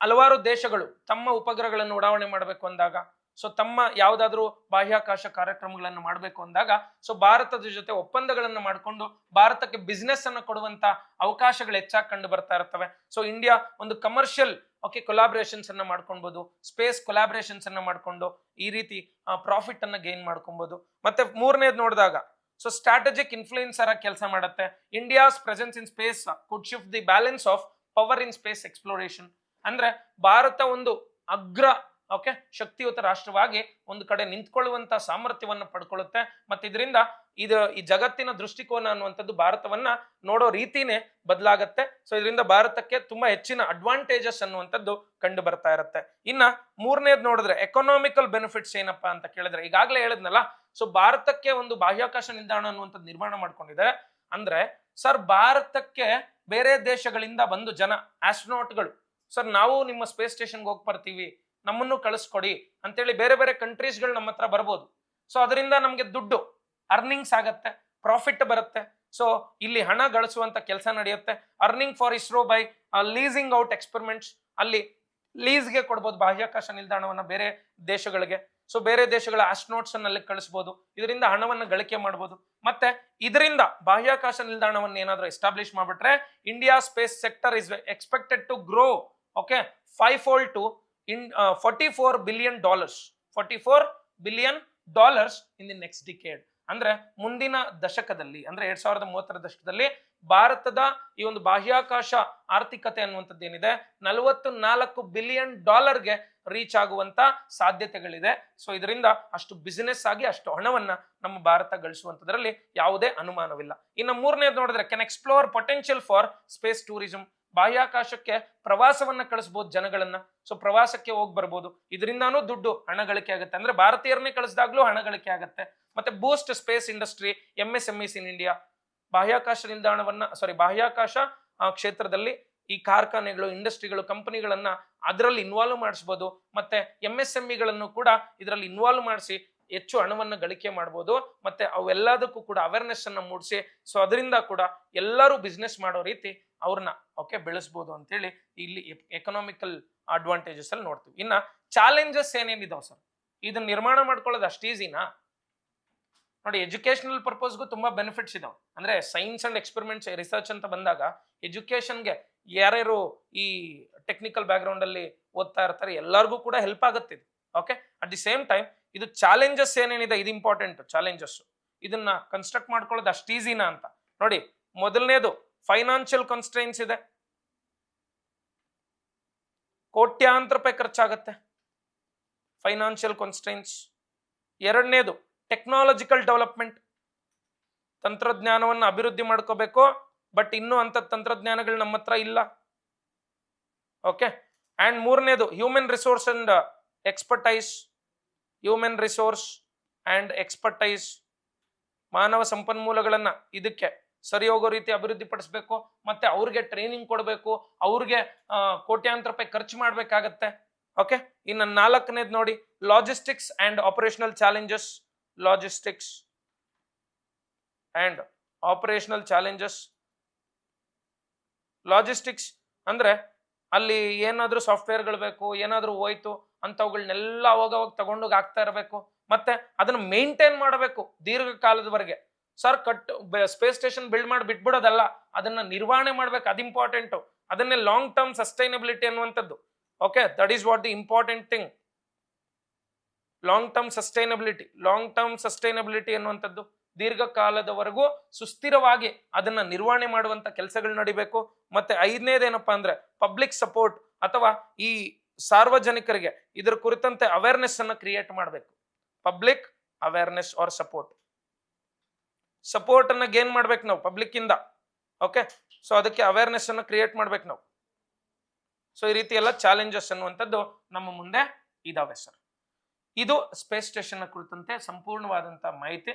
ಹಲವಾರು ದೇಶಗಳು ತಮ್ಮ ಉಪಗ್ರಹಗಳನ್ನು ಉಡಾವಣೆ ಮಾಡಬೇಕು ಅಂದಾಗ ಸೊ ತಮ್ಮ ಯಾವ್ದಾದ್ರು ಬಾಹ್ಯಾಕಾಶ ಕಾರ್ಯಕ್ರಮಗಳನ್ನು ಮಾಡಬೇಕು ಅಂದಾಗ ಸೊ ಭಾರತದ ಜೊತೆ ಒಪ್ಪಂದಗಳನ್ನು ಮಾಡಿಕೊಂಡು ಭಾರತಕ್ಕೆ ಬಿಸ್ನೆಸ್ ಅನ್ನು ಕೊಡುವಂತ ಅವಕಾಶಗಳು ಹೆಚ್ಚಾಗಿ ಕಂಡು ಬರ್ತಾ ಇರ್ತವೆ. ಸೊ ಇಂಡಿಯಾ ಒಂದು ಕಮರ್ಷಿಯಲ್ ಓಕೆ ಕೊಲಾಬ್ರೇಷನ್ಸ್ ಅನ್ನ ಮಾಡ್ಕೊಳ್ಬಹುದು, ಸ್ಪೇಸ್ ಕೊಲಾಬ್ರೇಷನ್ಸ್ ಅನ್ನ ಮಾಡ್ಕೊಂಡು ಈ ರೀತಿ ಪ್ರಾಫಿಟ್ ಅನ್ನ ಗೇನ್ ಮಾಡ್ಕೊಬಹುದು. ಮತ್ತೆ ಮೂರನೇದು ನೋಡಿದಾಗ ಸೊ ಸ್ಟ್ರಾಟಜಿಕ್ ಇನ್ಫ್ಲೂಯೆನ್ಸರ್ ಆಗಿ ಕೆಲಸ ಮಾಡುತ್ತೆ. India's presence in space could shift the balance of power in space exploration. ಅಂದ್ರೆ ಭಾರತ ಒಂದು ಅಗ್ರ ಶಕ್ತಿಯುತ ರಾಷ್ಟ್ರವಾಗಿ ಒಂದು ಕಡೆ ನಿಂತ್ಕೊಳ್ಳುವಂತ ಸಾಮರ್ಥ್ಯವನ್ನು ಪಡ್ಕೊಳ್ಳುತ್ತೆ. ಮತ್ತೆ ಇದರಿಂದ ಈ ಜಗತ್ತಿನ ದೃಷ್ಟಿಕೋನ ಅನ್ನುವಂಥದ್ದು ಭಾರತವನ್ನ ನೋಡೋ ರೀತಿನೇ ಬದಲಾಗತ್ತೆ. ಸೊ ಇದರಿಂದ ಭಾರತಕ್ಕೆ ತುಂಬಾ ಹೆಚ್ಚಿನ ಅಡ್ವಾಂಟೇಜಸ್ ಅನ್ನುವಂಥದ್ದು ಕಂಡು ಬರ್ತಾ ಇರುತ್ತೆ. ಇನ್ನ ಮೂರನೇದ್ ನೋಡಿದ್ರೆ ಎಕನಾಮಿಕಲ್ ಬೆನಿಫಿಟ್ಸ್ ಏನಪ್ಪಾ ಅಂತ ಕೇಳಿದ್ರೆ, ಈಗಾಗಲೇ ಹೇಳಿದ್ನಲ್ಲ, ಸೊ ಭಾರತಕ್ಕೆ ಒಂದು ಬಾಹ್ಯಾಕಾಶ ನಿಲ್ದಾಣ ಅನ್ನುವಂಥದ್ದು ನಿರ್ಮಾಣ ಮಾಡ್ಕೊಂಡಿದ್ದಾರೆ. ಅಂದ್ರೆ ಸರ್, ಭಾರತಕ್ಕೆ ಬೇರೆ ದೇಶಗಳಿಂದ ಬಂದು ಜನ ಆಸ್ಟ್ರೋನಾಟ್ಗಳು, ಸರ್ ನಾವು ನಿಮ್ಮ ಸ್ಪೇಸ್ ಸ್ಟೇಷನ್ಗೆ ಹೋಗಿ ಬರ್ತೀವಿ, ನಮ್ಮನ್ನು ಕಳಿಸ್ಕೊಡಿ ಅಂತೇಳಿ ಬೇರೆ ಬೇರೆ ಕಂಟ್ರೀಸ್ಗಳು ನಮ್ಮ ಹತ್ರ ಬರ್ಬೋದು. ಸೊ ಅದರಿಂದ ನಮ್ಗೆ ದುಡ್ಡು ಅರ್ನಿಂಗ್ಸ್ ಆಗತ್ತೆ, ಪ್ರಾಫಿಟ್ ಬರುತ್ತೆ. ಸೊ ಇಲ್ಲಿ ಹಣ ಗಳಿಸುವಂತ ಕೆಲಸ ನಡೆಯುತ್ತೆ. Earning for ISRO by leasing out experiments, ಅಲ್ಲಿ ಲೀಸ್ಗೆ ಕೊಡ್ಬೋದು ಬಾಹ್ಯಾಕಾಶ ನಿಲ್ದಾಣವನ್ನ ಬೇರೆ ದೇಶಗಳಿಗೆ. ಸೊ ಬೇರೆ ದೇಶಗಳ ಆಸ್ಟ್ರೋನಾಟ್ಸ್ ಅನ್ನ ಅಲ್ಲಿ ಕಳಿಸಬಹುದು, ಇದರಿಂದ ಹಣವನ್ನು ಗಳಿಕೆ ಮಾಡಬಹುದು. ಮತ್ತೆ ಇದರಿಂದ ಬಾಹ್ಯಾಕಾಶ ನಿಲ್ದಾಣವನ್ನು ಏನಾದ್ರೂ ಎಸ್ಟಾಬ್ಲಿಷ್ ಮಾಡ್ಬಿಟ್ರೆ India space sector is expected to grow 5-fold to $44 billion in the next decade. ಅಂದ್ರೆ ಮುಂದಿನ ದಶಕದಲ್ಲಿ, ಅಂದ್ರೆ 2030 ದಶಕದಲ್ಲಿ ಭಾರತದ ಈ ಒಂದು ಬಾಹ್ಯಾಕಾಶ ಆರ್ಥಿಕತೆ ಅನ್ನುವಂಥದ್ದು ಏನಿದೆ $44 ಬಿಲಿಯನ್ ರೀಚ್ ಆಗುವಂತ ಸಾಧ್ಯತೆಗಳಿದೆ. ಸೊ ಇದರಿಂದ ಅಷ್ಟು ಬಿಸಿನೆಸ್ ಆಗಿ ಅಷ್ಟು ಹಣವನ್ನ ನಮ್ಮ ಭಾರತ ಗಳಿಸುವಂತದ್ರಲ್ಲಿ ಯಾವುದೇ ಅನುಮಾನವಿಲ್ಲ. ಇನ್ನು ಮೂರನೇದು ನೋಡಿದ್ರೆ, can explore potential for space tourism. ಬಾಹ್ಯಾಕಾಶಕ್ಕೆ ಪ್ರವಾಸವನ್ನ ಕಳಿಸಬಹುದು ಜನಗಳನ್ನ. ಸೊ ಪ್ರವಾಸಕ್ಕೆ ಹೋಗಿ ಬರ್ಬೋದು, ಇದರಿಂದಾನು ದುಡ್ಡು ಹಣ ಗಳಿಕೆ ಆಗುತ್ತೆ. ಅಂದ್ರೆ ಭಾರತೀಯರನ್ನೇ ಕಳಿಸಿದಾಗ್ಲೂ ಹಣ ಗಳಿಕೆ ಆಗುತ್ತೆ. ಮತ್ತೆ boost space industry, MSMEs in India. ಬಾಹ್ಯಾಕಾಶ ಬಾಹ್ಯಾಕಾಶ ಕ್ಷೇತ್ರದಲ್ಲಿ ಈ ಕಾರ್ಖಾನೆಗಳು, ಇಂಡಸ್ಟ್ರಿಗಳು, ಕಂಪನಿಗಳನ್ನ ಅದರಲ್ಲಿ ಇನ್ವಾಲ್ವ್ ಮಾಡಿಸಬಹುದು. ಮತ್ತೆ MSMEಗಳನ್ನು ಕೂಡ ಇದರಲ್ಲಿ ಇನ್ವಾಲ್ವ್ ಮಾಡಿಸಿ ಹೆಚ್ಚು ಹಣವನ್ನು ಗಳಿಕೆ ಮಾಡಬಹುದು. ಮತ್ತೆ ಅವೆಲ್ಲದಕ್ಕೂ ಕೂಡ ಅವೇರ್ನೆಸ್ ಅನ್ನ ಮೂಡಿಸಿ, ಸೊ ಅದರಿಂದ ಕೂಡ ಎಲ್ಲರೂ ಬಿಸ್ನೆಸ್ ಮಾಡೋ ರೀತಿ ಅವ್ರನ್ನ ಬೆಳೆಸಬಹುದು ಅಂತೇಳಿ ಇಲ್ಲಿ ಎಕನಾಮಿಕಲ್ ಅಡ್ವಾಂಟೇಜಸ್ ಅಲ್ಲಿ ನೋಡ್ತೀವಿ. ಇನ್ನ ಚಾಲೆಂಜಸ್ ಏನೇನಿದಾವ್ ಸರ್, ಇದನ್ನ ನಿರ್ಮಾಣ ಮಾಡ್ಕೊಳ್ಳೋದು ಅಷ್ಟು ಈಸಿನಾ? ನೋಡಿ, ಎಜುಕೇಶನಲ್ ಪರ್ಪಸ್ಗೂ ತುಂಬಾ ಬೆನಿಫಿಟ್ಸ್ ಇದಾವೆ. ಅಂದ್ರೆ ಸೈನ್ಸ್ ಅಂಡ್ ಎಕ್ಸ್ಪೆರಿಮೆಂಟ್ಸ್ ರಿಸರ್ಚ್ ಅಂತ ಬಂದಾಗ ಎಜುಕೇಶನ್ಗೆ ಯಾರ್ಯಾರು ಈ ಟೆಕ್ನಿಕಲ್ ಬ್ಯಾಕ್ ಗ್ರೌಂಡ್ ಅಲ್ಲಿ ಓದ್ತಾ ಇರ್ತಾರೆ ಎಲ್ಲರಿಗೂ ಕೂಡ ಹೆಲ್ಪ್ ಆಗುತ್ತೆ ಇದು. ಅಟ್ ದಿ ಸೇಮ್ ಟೈಮ್ ಇದು ಚಾಲೆಂಜಸ್ ಏನೇನಿದೆ, ಇದು ಇಂಪಾರ್ಟೆಂಟ್. ಚಾಲೆಂಜಸ್ ಇದನ್ನ ಕನ್ಸ್ಟ್ರಕ್ಟ್ ಮಾಡ್ಕೊಳ್ಳೋದು ಅಷ್ಟು ಈಸಿನಾ ಅಂತ ನೋಡಿ. ಮೊದಲನೇದು ಫೈನಾನ್ಷಿಯಲ್ ಕನ್ಸ್ಟ್ರೈನ್ಸ್ ಇದೆ, ಕೋಟ್ಯಾಂತರ ರೂಪಾಯಿ ಖರ್ಚಾಗತ್ತೆ, ಫೈನಾನ್ಷಿಯಲ್ ಕನ್ಸ್ಟ್ರೈನ್ಸ್. ಎರಡನೇದು ಟೆಕ್ನಾಲಜಿಕಲ್ ಡೆವಲಪ್ಮೆಂಟ್, ತಂತ್ರಜ್ಞಾನವನ್ನು ಅಭಿವೃದ್ಧಿ ಮಾಡ್ಕೋಬೇಕು, ಬಟ್ ಇನ್ನೂ ಅಂತ ತಂತ್ರಜ್ಞಾನಗಳು ನಮ್ಮ ಹತ್ರ ಇಲ್ಲ. ಅಂಡ್ ಮೂರನೇದು human resource and expertise. Human resource and expertise, ಮಾನವ ಸಂಪನ್ಮೂಲಗಳನ್ನ ಇದಕ್ಕೆ ಸರಿ ಹೋಗೋ ರೀತಿ ಅಭಿವೃದ್ಧಿ ಪಡಿಸ್ಬೇಕು. ಮತ್ತೆ ಅವ್ರಿಗೆ ಟ್ರೈನಿಂಗ್ ಕೊಡಬೇಕು, ಅವ್ರಿಗೆ ಕೋಟ್ಯಾಂತರ ರೂಪಾಯಿ ಖರ್ಚು ಮಾಡ್ಬೇಕಾಗತ್ತೆ. ಇನ್ನು ನಾಲ್ಕನೇದು ನೋಡಿ, logistics and operational challenges. Logistics and operational challenges. Logistics ಅಂದ್ರೆ ಅಲ್ಲಿ ಏನಾದ್ರೂ ಸಾಫ್ಟ್ವೇರ್ಗಳು ಬೇಕು, ಏನಾದ್ರೂ ಹೋಯ್ತು ಅಂತವುಗಳನ್ನೆಲ್ಲ ಅವಾಗ ತಗೊಂಡೋಗಿ ಆಗ್ತಾ ಇರಬೇಕು. ಮತ್ತೆ ಅದನ್ನ ಮೇಂಟೈನ್ ಮಾಡಬೇಕು ದೀರ್ಘಕಾಲದವರೆಗೆ. ಸರ್ ಸ್ಪೇಸ್ ಸ್ಟೇಷನ್ ಬಿಲ್ಡ್ ಮಾಡಿ ಬಿಟ್ಬಿಡೋದಲ್ಲ, ಅದನ್ನ ನಿರ್ವಹಣೆ ಮಾಡ್ಬೇಕು, ಅದು ಇಂಪಾರ್ಟೆಂಟ್. ಅದನ್ನೇ ಲಾಂಗ್ ಟರ್ಮ್ ಸಸ್ಟೈನಬಿಲಿಟಿ ಅನ್ನುವಂಥದ್ದು. That is what the important thing. Long term sustainability ಅನ್ನುವಂಥದ್ದು ದೀರ್ಘಕಾಲದವರೆಗೂ ಸುಸ್ಥಿರವಾಗಿ ಅದನ್ನ ನಿರ್ವಹಣೆ ಮಾಡುವಂತ ಕೆಲಸಗಳು ನಡಿಬೇಕು. ಮತ್ತೆ ಐದನೇದೇನಪ್ಪಾ ಅಂದ್ರೆ ಪಬ್ಲಿಕ್ ಸಪೋರ್ಟ್, ಅಥವಾ ಈ ಸಾರ್ವಜನಿಕರಿಗೆ ಇದರ ಕುರಿತಂತೆ ಅವೇರ್ನೆಸ್ ಅನ್ನ ಕ್ರಿಯೇಟ್ ಮಾಡಬೇಕು. ಪಬ್ಲಿಕ್ ಅವೇರ್ನೆಸ್ ಆರ್ ಸಪೋರ್ಟ್ ಅನ್ನ ಗೇನ್ ಮಾಡ್ಬೇಕು ನಾವು ಪಬ್ಲಿಕ್ ಇಂದ. ಸೊ ಅದಕ್ಕೆ ಅವೇರ್ನೆಸ್ ಅನ್ನ ಕ್ರಿಯೇಟ್ ಮಾಡ್ಬೇಕು ನಾವು. ಸೊ ಈ ರೀತಿ ಎಲ್ಲ ಚಾಲೆಂಜಸ್ ಅನ್ನುವಂಥದ್ದು ನಮ್ಮ ಮುಂದೆ ಇದಾವೆ ಸರ್. ಇದು ಸ್ಪೇಸ್ ಸ್ಟೇಷನ್ ಕುರಿತಂತೆ ಸಂಪೂರ್ಣವಾದಂತ ಮಾಹಿತಿ.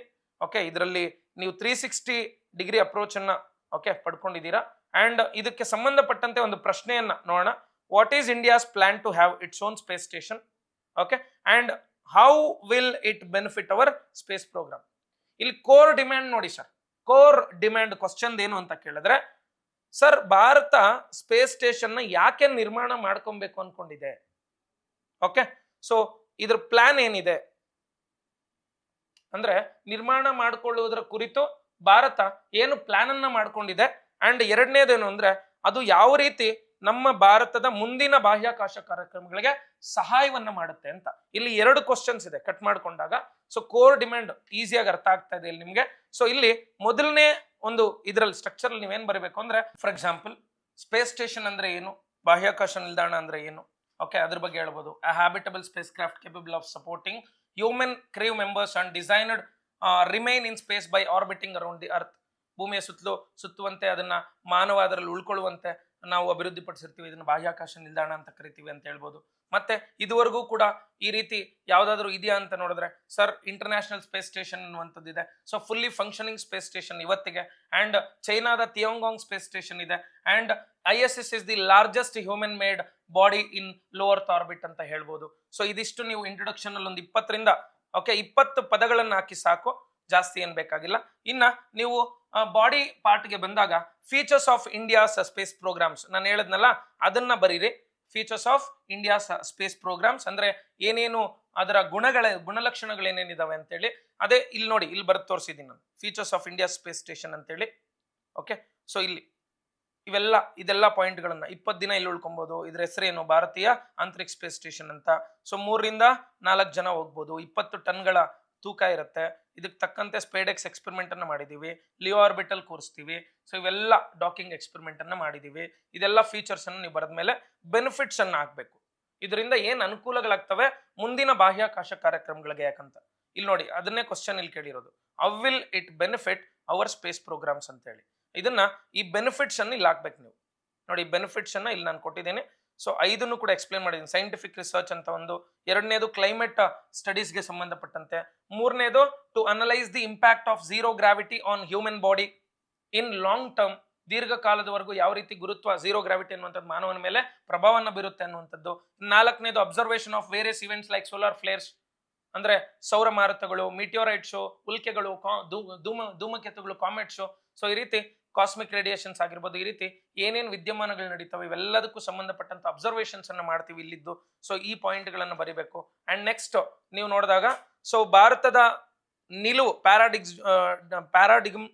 ಇದರಲ್ಲಿ ನೀವು 360 ಡಿಗ್ರಿ ಅಪ್ರೋಚ್ ಅನ್ನ ಪಡ್ಕೊಂಡಿದ್ದೀರಾ. ಅಂಡ್ ಇದಕ್ಕೆ ಸಂಬಂಧಪಟ್ಟಂತೆ ಒಂದು ಪ್ರಶ್ನೆಯನ್ನ ನೋಡೋಣ. What is India's plan to have its own space station? And how will it benefit our space programme? ಇಲ್ಲಿ ಕೋರ್ ಡಿಮ್ಯಾಂಡ್ ನೋಡಿ ಸರ್. ಕೋರ್ ಡಿಮ್ಯಾಂಡ್ ಕ್ವಶನ್ ಏನು ಅಂತ ಕೇಳಿದ್ರೆ, ಸರ್ ಭಾರತ ಸ್ಪೇಸ್ ಸ್ಟೇಷನ್ ನ ಯಾಕೆ ನಿರ್ಮಾಣ ಮಾಡ್ಕೊಬೇಕು ಅನ್ಕೊಂಡಿದೆ? ಸೊ ಇದ್ರ ಪ್ಲಾನ್ ಏನಿದೆ ಅಂದ್ರೆ, ನಿರ್ಮಾಣ ಮಾಡಿಕೊಳ್ಳುವುದರ ಕುರಿತು ಭಾರತ ಏನು ಪ್ಲಾನ್ ಅನ್ನ ಮಾಡ್ಕೊಂಡಿದೆ. ಅಂಡ್ ಎರಡನೇದೇನು ಅಂದ್ರೆ, ಅದು ಯಾವ ರೀತಿ ನಮ್ಮ ಭಾರತದ ಮುಂದಿನ ಬಾಹ್ಯಾಕಾಶ ಕಾರ್ಯಕ್ರಮಗಳಿಗೆ ಸಹಾಯವನ್ನ ಮಾಡುತ್ತೆ ಅಂತ. ಇಲ್ಲಿ ಎರಡು ಕ್ವಶನ್ಸ್ ಇದೆ ಕಟ್ ಮಾಡ್ಕೊಂಡಾಗ. ಸೊ ಕೋರ್ ಡಿಮ್ಯಾಂಡ್ ಈಸಿಯಾಗಿ ಅರ್ಥ ಆಗ್ತಾ ಇದೆ ಇಲ್ಲಿ ನಿಮಗೆ. ಸೊ ಇಲ್ಲಿ ಮೊದಲನೇ ಒಂದು ಇದರಲ್ಲಿ ಸ್ಟ್ರಕ್ಚರ್ ನೀವೇನ್ ಬರಬೇಕು ಅಂದ್ರೆ, ಫಾರ್ ಎಕ್ಸಾಂಪಲ್ ಸ್ಪೇಸ್ ಸ್ಟೇಷನ್ ಅಂದ್ರೆ ಏನು, ಬಾಹ್ಯಾಕಾಶ ನಿಲ್ದಾಣ ಅಂದ್ರೆ ಏನು, ಓಕೆ, ಅದ್ರ ಬಗ್ಗೆ ಹೇಳ್ಬೋದು. A habitable spacecraft capable of supporting human crew members and designed remain in space by orbiting around the earth. ಭೂಮಿಯ ಸುತ್ತುವಂತೆ ಅದನ್ನ ಮಾನವ ಅದರಲ್ಲಿ ಉಳ್ಕೊಳ್ಳುವಂತೆ ನಾವು ಅಭಿವೃದ್ಧಿ ಪಡಿಸಿರ್ತೀವಿ. ಇದನ್ನ ಬಾಹ್ಯಾಕಾಶ ನಿಲ್ದಾಣ ಅಂತ ಕರಿತೀವಿ ಅಂತ ಹೇಳ್ಬೋದು. ಮತ್ತೆ ಇದುವರೆಗೂ ಕೂಡ ಈ ರೀತಿ ಯಾವ್ದಾದ್ರು ಇದೆಯಾ ಅಂತ ನೋಡಿದ್ರೆ, ಸರ್ ಇಂಟರ್ನ್ಯಾಷನಲ್ ಸ್ಪೇಸ್ ಸ್ಟೇಷನ್ ಅನ್ನುವಂಥದ್ದು ಇದೆ. So fully functioning space station ಇವತ್ತಿಗೆ. ಅಂಡ್ ಚೈನಾದ ತಿಯೋಂಗಾಂಗ್ ಸ್ಪೇಸ್ ಸ್ಟೇಷನ್ ಇದೆ. And ISS is the largest human made body in low earth orbit ಅಂತ ಹೇಳ್ಬೋದು. ಸೊ ಇದಿಷ್ಟು ನೀವು ಇಂಟ್ರೊಡಕ್ಷನ್ ಅಲ್ಲಿ ಒಂದು 20 ಪದಗಳನ್ನ ಹಾಕಿ ಸಾಕು, ಜಾಸ್ತಿ ಏನ್ ಬೇಕಾಗಿಲ್ಲ. ಇನ್ನ ನೀವು ಬಾಡಿ ಪಾರ್ಟ್ಗೆ ಬಂದಾಗ features of India's space programmes ನಾನು ಹೇಳದ್ನಲ್ಲ, ಅದನ್ನ ಬರೀರಿ. Features of India's space programmes ಅಂದ್ರೆ ಏನೇನು ಅದರ ಗುಣಲಕ್ಷಣಗಳು ಏನೇನಿದಾವೆ ಅಂತೇಳಿ. ಅದೇ ಇಲ್ಲಿ ನೋಡಿ, ಇಲ್ಲಿ ಬರೆದು ತೋರಿಸಿದ್ದೀನಿ ನಾನು, features of India space station ಅಂತೇಳಿ. ಓಕೆ, ಸೊ ಇಲ್ಲಿ ಇದೆಲ್ಲ ಪಾಯಿಂಟ್ಗಳನ್ನ 20 ದಿನ ಇಲ್ಲಿ ಉಳ್ಕೊಬಹುದು. ಇದ್ರ ಹೆಸರೇನು, ಭಾರತೀಯ ಅಂತರಿಕ್ಷ ಸ್ಪೇಸ್ ಸ್ಟೇಷನ್ ಅಂತ. ಸೊ 3 ರಿಂದ 4 ಜನ ಹೋಗ್ಬೋದು. 20 ಟನ್ಗಳ ತೂಕ ಇರುತ್ತೆ. ಇದಕ್ಕೆ ತಕ್ಕಂತೆ ಸ್ಪೇಡೆಕ್ಸ್ ಎಕ್ಸ್ಪೆರಿಮೆಂಟ್ ಅನ್ನ ಮಾಡಿದೀವಿ, ಲಿಯೋ ಆರ್ಬಿಟಲ್ ಕೂರಿಸ್ತೀವಿ. ಸೊ ಇವೆಲ್ಲ ಡಾಕಿಂಗ್ ಎಕ್ಸ್ಪೆರಿಮೆಂಟ್ ಅನ್ನ ಮಾಡಿದೀವಿ. ಇದೆಲ್ಲ ಫೀಚರ್ಸ್ ಅನ್ನು ನೀವು ಬರೆದ್ಮೇಲೆ ಬೆನಿಫಿಟ್ಸ್ ಅನ್ನ ಹಾಕ್ಬೇಕು. ಇದರಿಂದ ಏನ್ ಅನುಕೂಲಗಳಾಗ್ತವೆ ಮುಂದಿನ ಬಾಹ್ಯಾಕಾಶ ಕಾರ್ಯಕ್ರಮಗಳಿಗೆ ಯಾಕಂತ. ಇಲ್ಲಿ ನೋಡಿ, ಅದನ್ನೇ ಕ್ವಶನ್ ಇಲ್ಲಿ ಕೇಳಿರೋದು, how will it benefit our space programmes ಅಂತ ಹೇಳಿ. ಇದನ್ನ ಈ ಬೆನಿಫಿಟ್ಸ್ ಅನ್ನು ಇಲ್ಲಿ ಹಾಕ್ಬೇಕು ನೀವು. ನೋಡಿ, ಬೆನಿಫಿಟ್ಸ್ ಅನ್ನ ಇಲ್ಲಿ ನಾನು ಕೊಟ್ಟಿದ್ದೇನೆ. ಸೊ 5 ಕೂಡ ಎಕ್ಸ್ಪ್ಲೇನ್ ಮಾಡಿದ್ದೀನಿ. ಸೈಂಟಿಫಿಕ್ ರಿಸರ್ಚ್ ಅಂತ ಒಂದು, 2ನೇದು ಕ್ಲೈಮೇಟ್ ಸ್ಟಡೀಸ್ಗೆ ಸಂಬಂಧಪಟ್ಟಂತೆ, 3ನೇದು to analyse the impact of zero gravity on human body in long term. ದೀರ್ಘಕಾಲದವರೆಗೂ ಯಾವ ರೀತಿ ಗುರುತ್ವ ಝೀರೋ ಗ್ರಾವಿಟಿ ಅನ್ನುವಂಥದ್ದು ಮಾನವನ ಮೇಲೆ ಪ್ರಭಾವವನ್ನು ಬೀರುತ್ತೆ ಅನ್ನುವಂಥದ್ದು. 4ನೇದು observation of various events like solar flares ಅಂದ್ರೆ ಸೌರ ಮಾರುತಗಳು, ಮೀಟಿಯೋರೈಟ್ಸು, ಉಲ್ಕೆಗಳು, ಧೂಮಕೇತುಗಳು, ಕಾಮೆಟ್ಸು. ಸೊ ಈ ರೀತಿ ಕಾಸ್ಮಿಕ್ ರೇಡಿಯೇಷನ್ಸ್ ಆಗಿರ್ಬೋದು. ಈ ರೀತಿ ಏನೇನು ವಿದ್ಯಮಾನಗಳು ನಡೀತವೆ ಇವೆಲ್ಲದಕ್ಕೂ ಸಂಬಂಧಪಟ್ಟಂತ ಅಬ್ಸರ್ವೇಷನ್ಸ್ ಅನ್ನ ಮಾಡ್ತೀವಿ ಇಲ್ಲಿದ್ದು. ಸೊ ಈ ಪಾಯಿಂಟ್ ಗಳನ್ನ ಬರಿಬೇಕು. ಅಂಡ್ ನೆಕ್ಸ್ಟ್ ನೀವು ನೋಡಿದಾಗ, ಸೊ ಭಾರತದ ನಿಲುವು ಪ್ಯಾರಾಡಿಗಮ್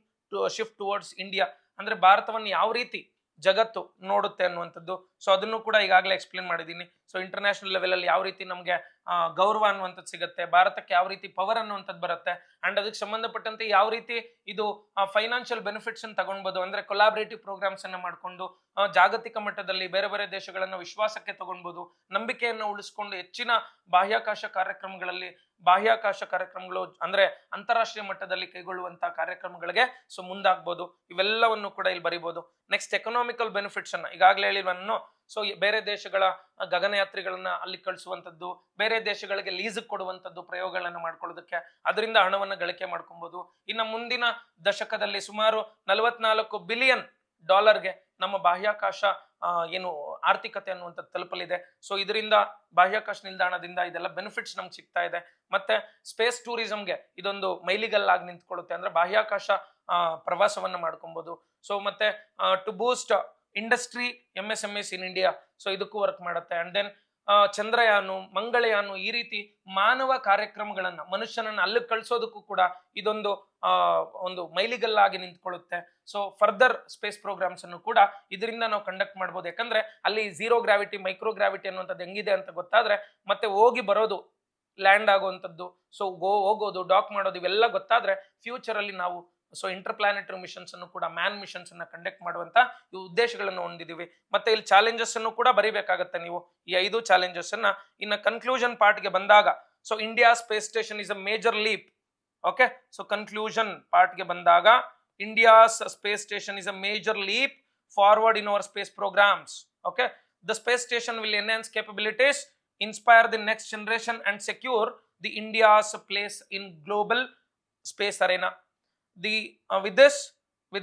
ಶಿಫ್ಟ್ ಟುವರ್ಡ್ಸ್ ಇಂಡಿಯಾ ಅಂದ್ರೆ ಭಾರತವನ್ನು ಯಾವ ರೀತಿ ಜಗತ್ತು ನೋಡುತ್ತೆ ಅನ್ನುವಂಥದ್ದು. ಸೊ ಅದನ್ನು ಕೂಡ ಈಗಾಗಲೇ ಎಕ್ಸ್ಪ್ಲೇನ್ ಮಾಡಿದ್ದೀನಿ. ಸೊ ಇಂಟರ್ನ್ಯಾಷನಲ್ ಲೆವೆಲ್ ಅಲ್ಲಿ ಯಾವ ರೀತಿ ನಮಗೆ ಗೌರವ ಅನ್ನುವಂಥದ್ದು ಸಿಗುತ್ತೆ, ಭಾರತಕ್ಕೆ ಯಾವ ರೀತಿ ಪವರ್ ಅನ್ನುವಂಥದ್ದು ಬರುತ್ತೆ, ಅಂಡ್ ಅದಕ್ಕೆ ಸಂಬಂಧಪಟ್ಟಂತೆ ಯಾವ ರೀತಿ ಇದು ಫೈನಾನ್ಷಿಯಲ್ ಬೆನಿಫಿಟ್ಸ್ ಅನ್ನು ತಗೊಳ್ಬಹುದು. ಅಂದ್ರೆ ಕೊಲಾಬರೇಟಿವ್ ಪ್ರೋಗ್ರಾಮ್ಸ್ ಅನ್ನ ಮಾಡ್ಕೊಂಡು ಜಾಗತಿಕ ಮಟ್ಟದಲ್ಲಿ ಬೇರೆ ಬೇರೆ ದೇಶಗಳನ್ನ ವಿಶ್ವಾಸಕ್ಕೆ ತಗೊಳ್ಬಹುದು, ನಂಬಿಕೆಯನ್ನು ಉಳಿಸ್ಕೊಂಡು ಹೆಚ್ಚಿನ ಬಾಹ್ಯಾಕಾಶ ಕಾರ್ಯಕ್ರಮಗಳು ಅಂದ್ರೆ ಅಂತಾರಾಷ್ಟ್ರೀಯ ಮಟ್ಟದಲ್ಲಿ ಕೈಗೊಳ್ಳುವಂತಹ ಕಾರ್ಯಕ್ರಮಗಳಿಗೆ ಸೊ ಮುಂದಾಗ್ಬೋದು. ಇವೆಲ್ಲವನ್ನು ಕೂಡ ಇಲ್ಲಿ ಬರಿಬಹುದು. ನೆಕ್ಸ್ಟ್ ಎಕನಾಮಿಕಲ್ ಬೆನಿಫಿಟ್ಸ್ ಅನ್ನ ಈಗಾಗಲೇ ಹೇಳಿವನ್ನು. ಸೊ ಬೇರೆ ದೇಶಗಳ ಗಗನಯಾತ್ರಿಗಳನ್ನ ಅಲ್ಲಿ ಕಳಿಸುವಂಥದ್ದು, ಬೇರೆ ದೇಶಗಳಿಗೆ ಲೀಸ್ ಕೊಡುವಂಥದ್ದು, ಪ್ರಯೋಗಗಳನ್ನ ಮಾಡ್ಕೊಳ್ಳೋದಕ್ಕೆ, ಅದರಿಂದ ಹಣವನ್ನು ಗಳಿಕೆ ಮಾಡ್ಕೊಬಹುದು. ಇನ್ನು ಮುಂದಿನ ದಶಕದಲ್ಲಿ ಸುಮಾರು $44 ಬಿಲಿಯನ್ ನಮ್ಮ ಬಾಹ್ಯಾಕಾಶ ಏನು ಆರ್ಥಿಕತೆ ಅನ್ನುವಂಥದ್ದು ತಲುಪಲಿದೆ. ಸೊ ಇದರಿಂದ ಬಾಹ್ಯಾಕಾಶ ನಿಲ್ದಾಣದಿಂದ ಇದೆಲ್ಲ ಬೆನಿಫಿಟ್ಸ್ ನಮ್ಗೆ ಸಿಗ್ತಾ ಇದೆ. ಮತ್ತೆ ಸ್ಪೇಸ್ ಟೂರಿಸಂಗೆ ಇದೊಂದು ಮೈಲಿಗಲ್ಲಾಗಿ ನಿಂತ್ಕೊಳ್ಳುತ್ತೆ. ಅಂದ್ರೆ ಬಾಹ್ಯಾಕಾಶ ಪ್ರವಾಸವನ್ನ ಮಾಡ್ಕೊಬಹುದು. ಸೊ ಮತ್ತೆ to boost industry MSMEs in India, so ಇದಕ್ಕೂ ವರ್ಕ್ ಮಾಡುತ್ತೆ. ಅಂಡ್ ದೆನ್ ಚಂದ್ರಯಾನು, ಮಂಗಳಯಾನು, ಈ ರೀತಿ ಮಾನವ ಕಾರ್ಯಕ್ರಮಗಳನ್ನ ಮನುಷ್ಯನನ್ನ ಅಲ್ಲಿ ಕಳಿಸೋದಕ್ಕೂ ಕೂಡ ಇದೊಂದು ಒಂದು ಮೈಲಿಗಲ್ಲಾಗಿ ನಿಂತ್ಕೊಳ್ಳುತ್ತೆ. ಸೊ ಫರ್ದರ್ ಸ್ಪೇಸ್ ಪ್ರೋಗ್ರಾಮ್ಸ್ ಅನ್ನು ಕೂಡ ಇದರಿಂದ ನಾವು ಕಂಡಕ್ಟ್ ಮಾಡ್ಬೋದು. ಯಾಕಂದ್ರೆ ಅಲ್ಲಿ ಝೀರೋ ಗ್ರಾವಿಟಿ, ಮೈಕ್ರೋ ಗ್ರಾವಿಟಿ ಅನ್ನುವಂಥದ್ದು ಹೆಂಗಿದೆ ಅಂತ ಗೊತ್ತಾದ್ರೆ, ಮತ್ತೆ ಹೋಗಿ ಬರೋದು, ಲ್ಯಾಂಡ್ ಆಗುವಂಥದ್ದು, ಸೊ ಹೋಗೋದು, ಡಾಕ್ ಮಾಡೋದು, ಇವೆಲ್ಲ ಗೊತ್ತಾದ್ರೆ ಫ್ಯೂಚರ್ ಅಲ್ಲಿ ನಾವು ಸೊ ಇಂಟರ್ಪ್ಲಾನೆಟರಿ ಮಿಷನ್ಸ್ ಅನ್ನು ಕೂಡ, ಮ್ಯಾನ್ ಮಿಷನ್ಸ್ ಅನ್ನ ಕಂಡಕ್ಟ್ ಮಾಡುವಂತ ಈ ಉದ್ದೇಶಗಳನ್ನು ಹೊಂದಿದೀವಿ. ಮತ್ತೆ ಇಲ್ಲಿ ಚಾಲೆಂಜಸ್ ಅನ್ನು ಕೂಡ ಬರೀಬೇಕಾಗತ್ತೆ ನೀವು, ಈ 5 ಚಾಲೆಂಜಸ್ ಅನ್ನ. ಇನ್ನ ಕನ್ಕ್ಲೂಷನ್ ಪಾರ್ಟ್ ಗೆ ಬಂದಾಗ, so India space station is a major leap. Okay, so conclusion part ಗೆ ಬಂದಾಗ, India's space station is a major leap forward in our space programmes. Okay, the space station will enhance capabilities, inspire the next generation and secure the India's place in global space arena. With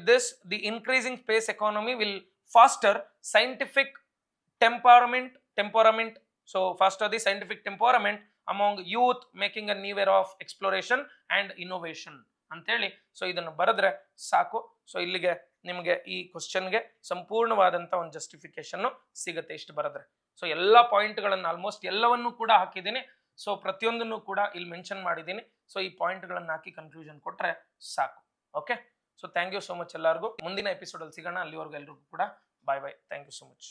this, the increasing space economy will foster scientific temperament. So foster the scientific temperament among youth, making a new era of exploration and innovation ಅಂತೇಳಿ. So ಇದನ್ನು ಬರೆದ್ರೆ ಸಾಕು. So ಇಲ್ಲಿಗೆ ನಿಮಗೆ ಈ ಕ್ವಶನ್ಗೆ ಸಂಪೂರ್ಣವಾದಂತ ಒಂದು justification ಸಿಗುತ್ತೆ ಇಷ್ಟು ಬರೆದ್ರೆ. ಸೊ ಎಲ್ಲ ಪಾಯಿಂಟ್ಗಳನ್ನು ಆಲ್ಮೋಸ್ಟ್ ಎಲ್ಲವನ್ನೂ ಕೂಡ ಹಾಕಿದ್ದೀನಿ. ಸೊ ಪ್ರತಿಯೊಂದನ್ನು ಕೂಡ ಇಲ್ಲಿ ಮೆನ್ಷನ್ ಮಾಡಿದ್ದೀನಿ. ಸೊ ಈ ಪಾಯಿಂಟ್ಗಳನ್ನು ಹಾಕಿ ಕನ್ಕ್ಲೂಷನ್ ಕೊಟ್ರೆ ಸಾಕು. Okay, so thank you so much ಎಲ್ಲರಿಗೂ. ಮುಂದಿನ ಎಪಿಸೋಡ್ ಅಲ್ಲಿ ಸಿಗೋಣ. ಅಲ್ಲಿವರೆಗೂ ಎಲ್ರಿಗೂ ಕೂಡ bye bye. Thank you so much.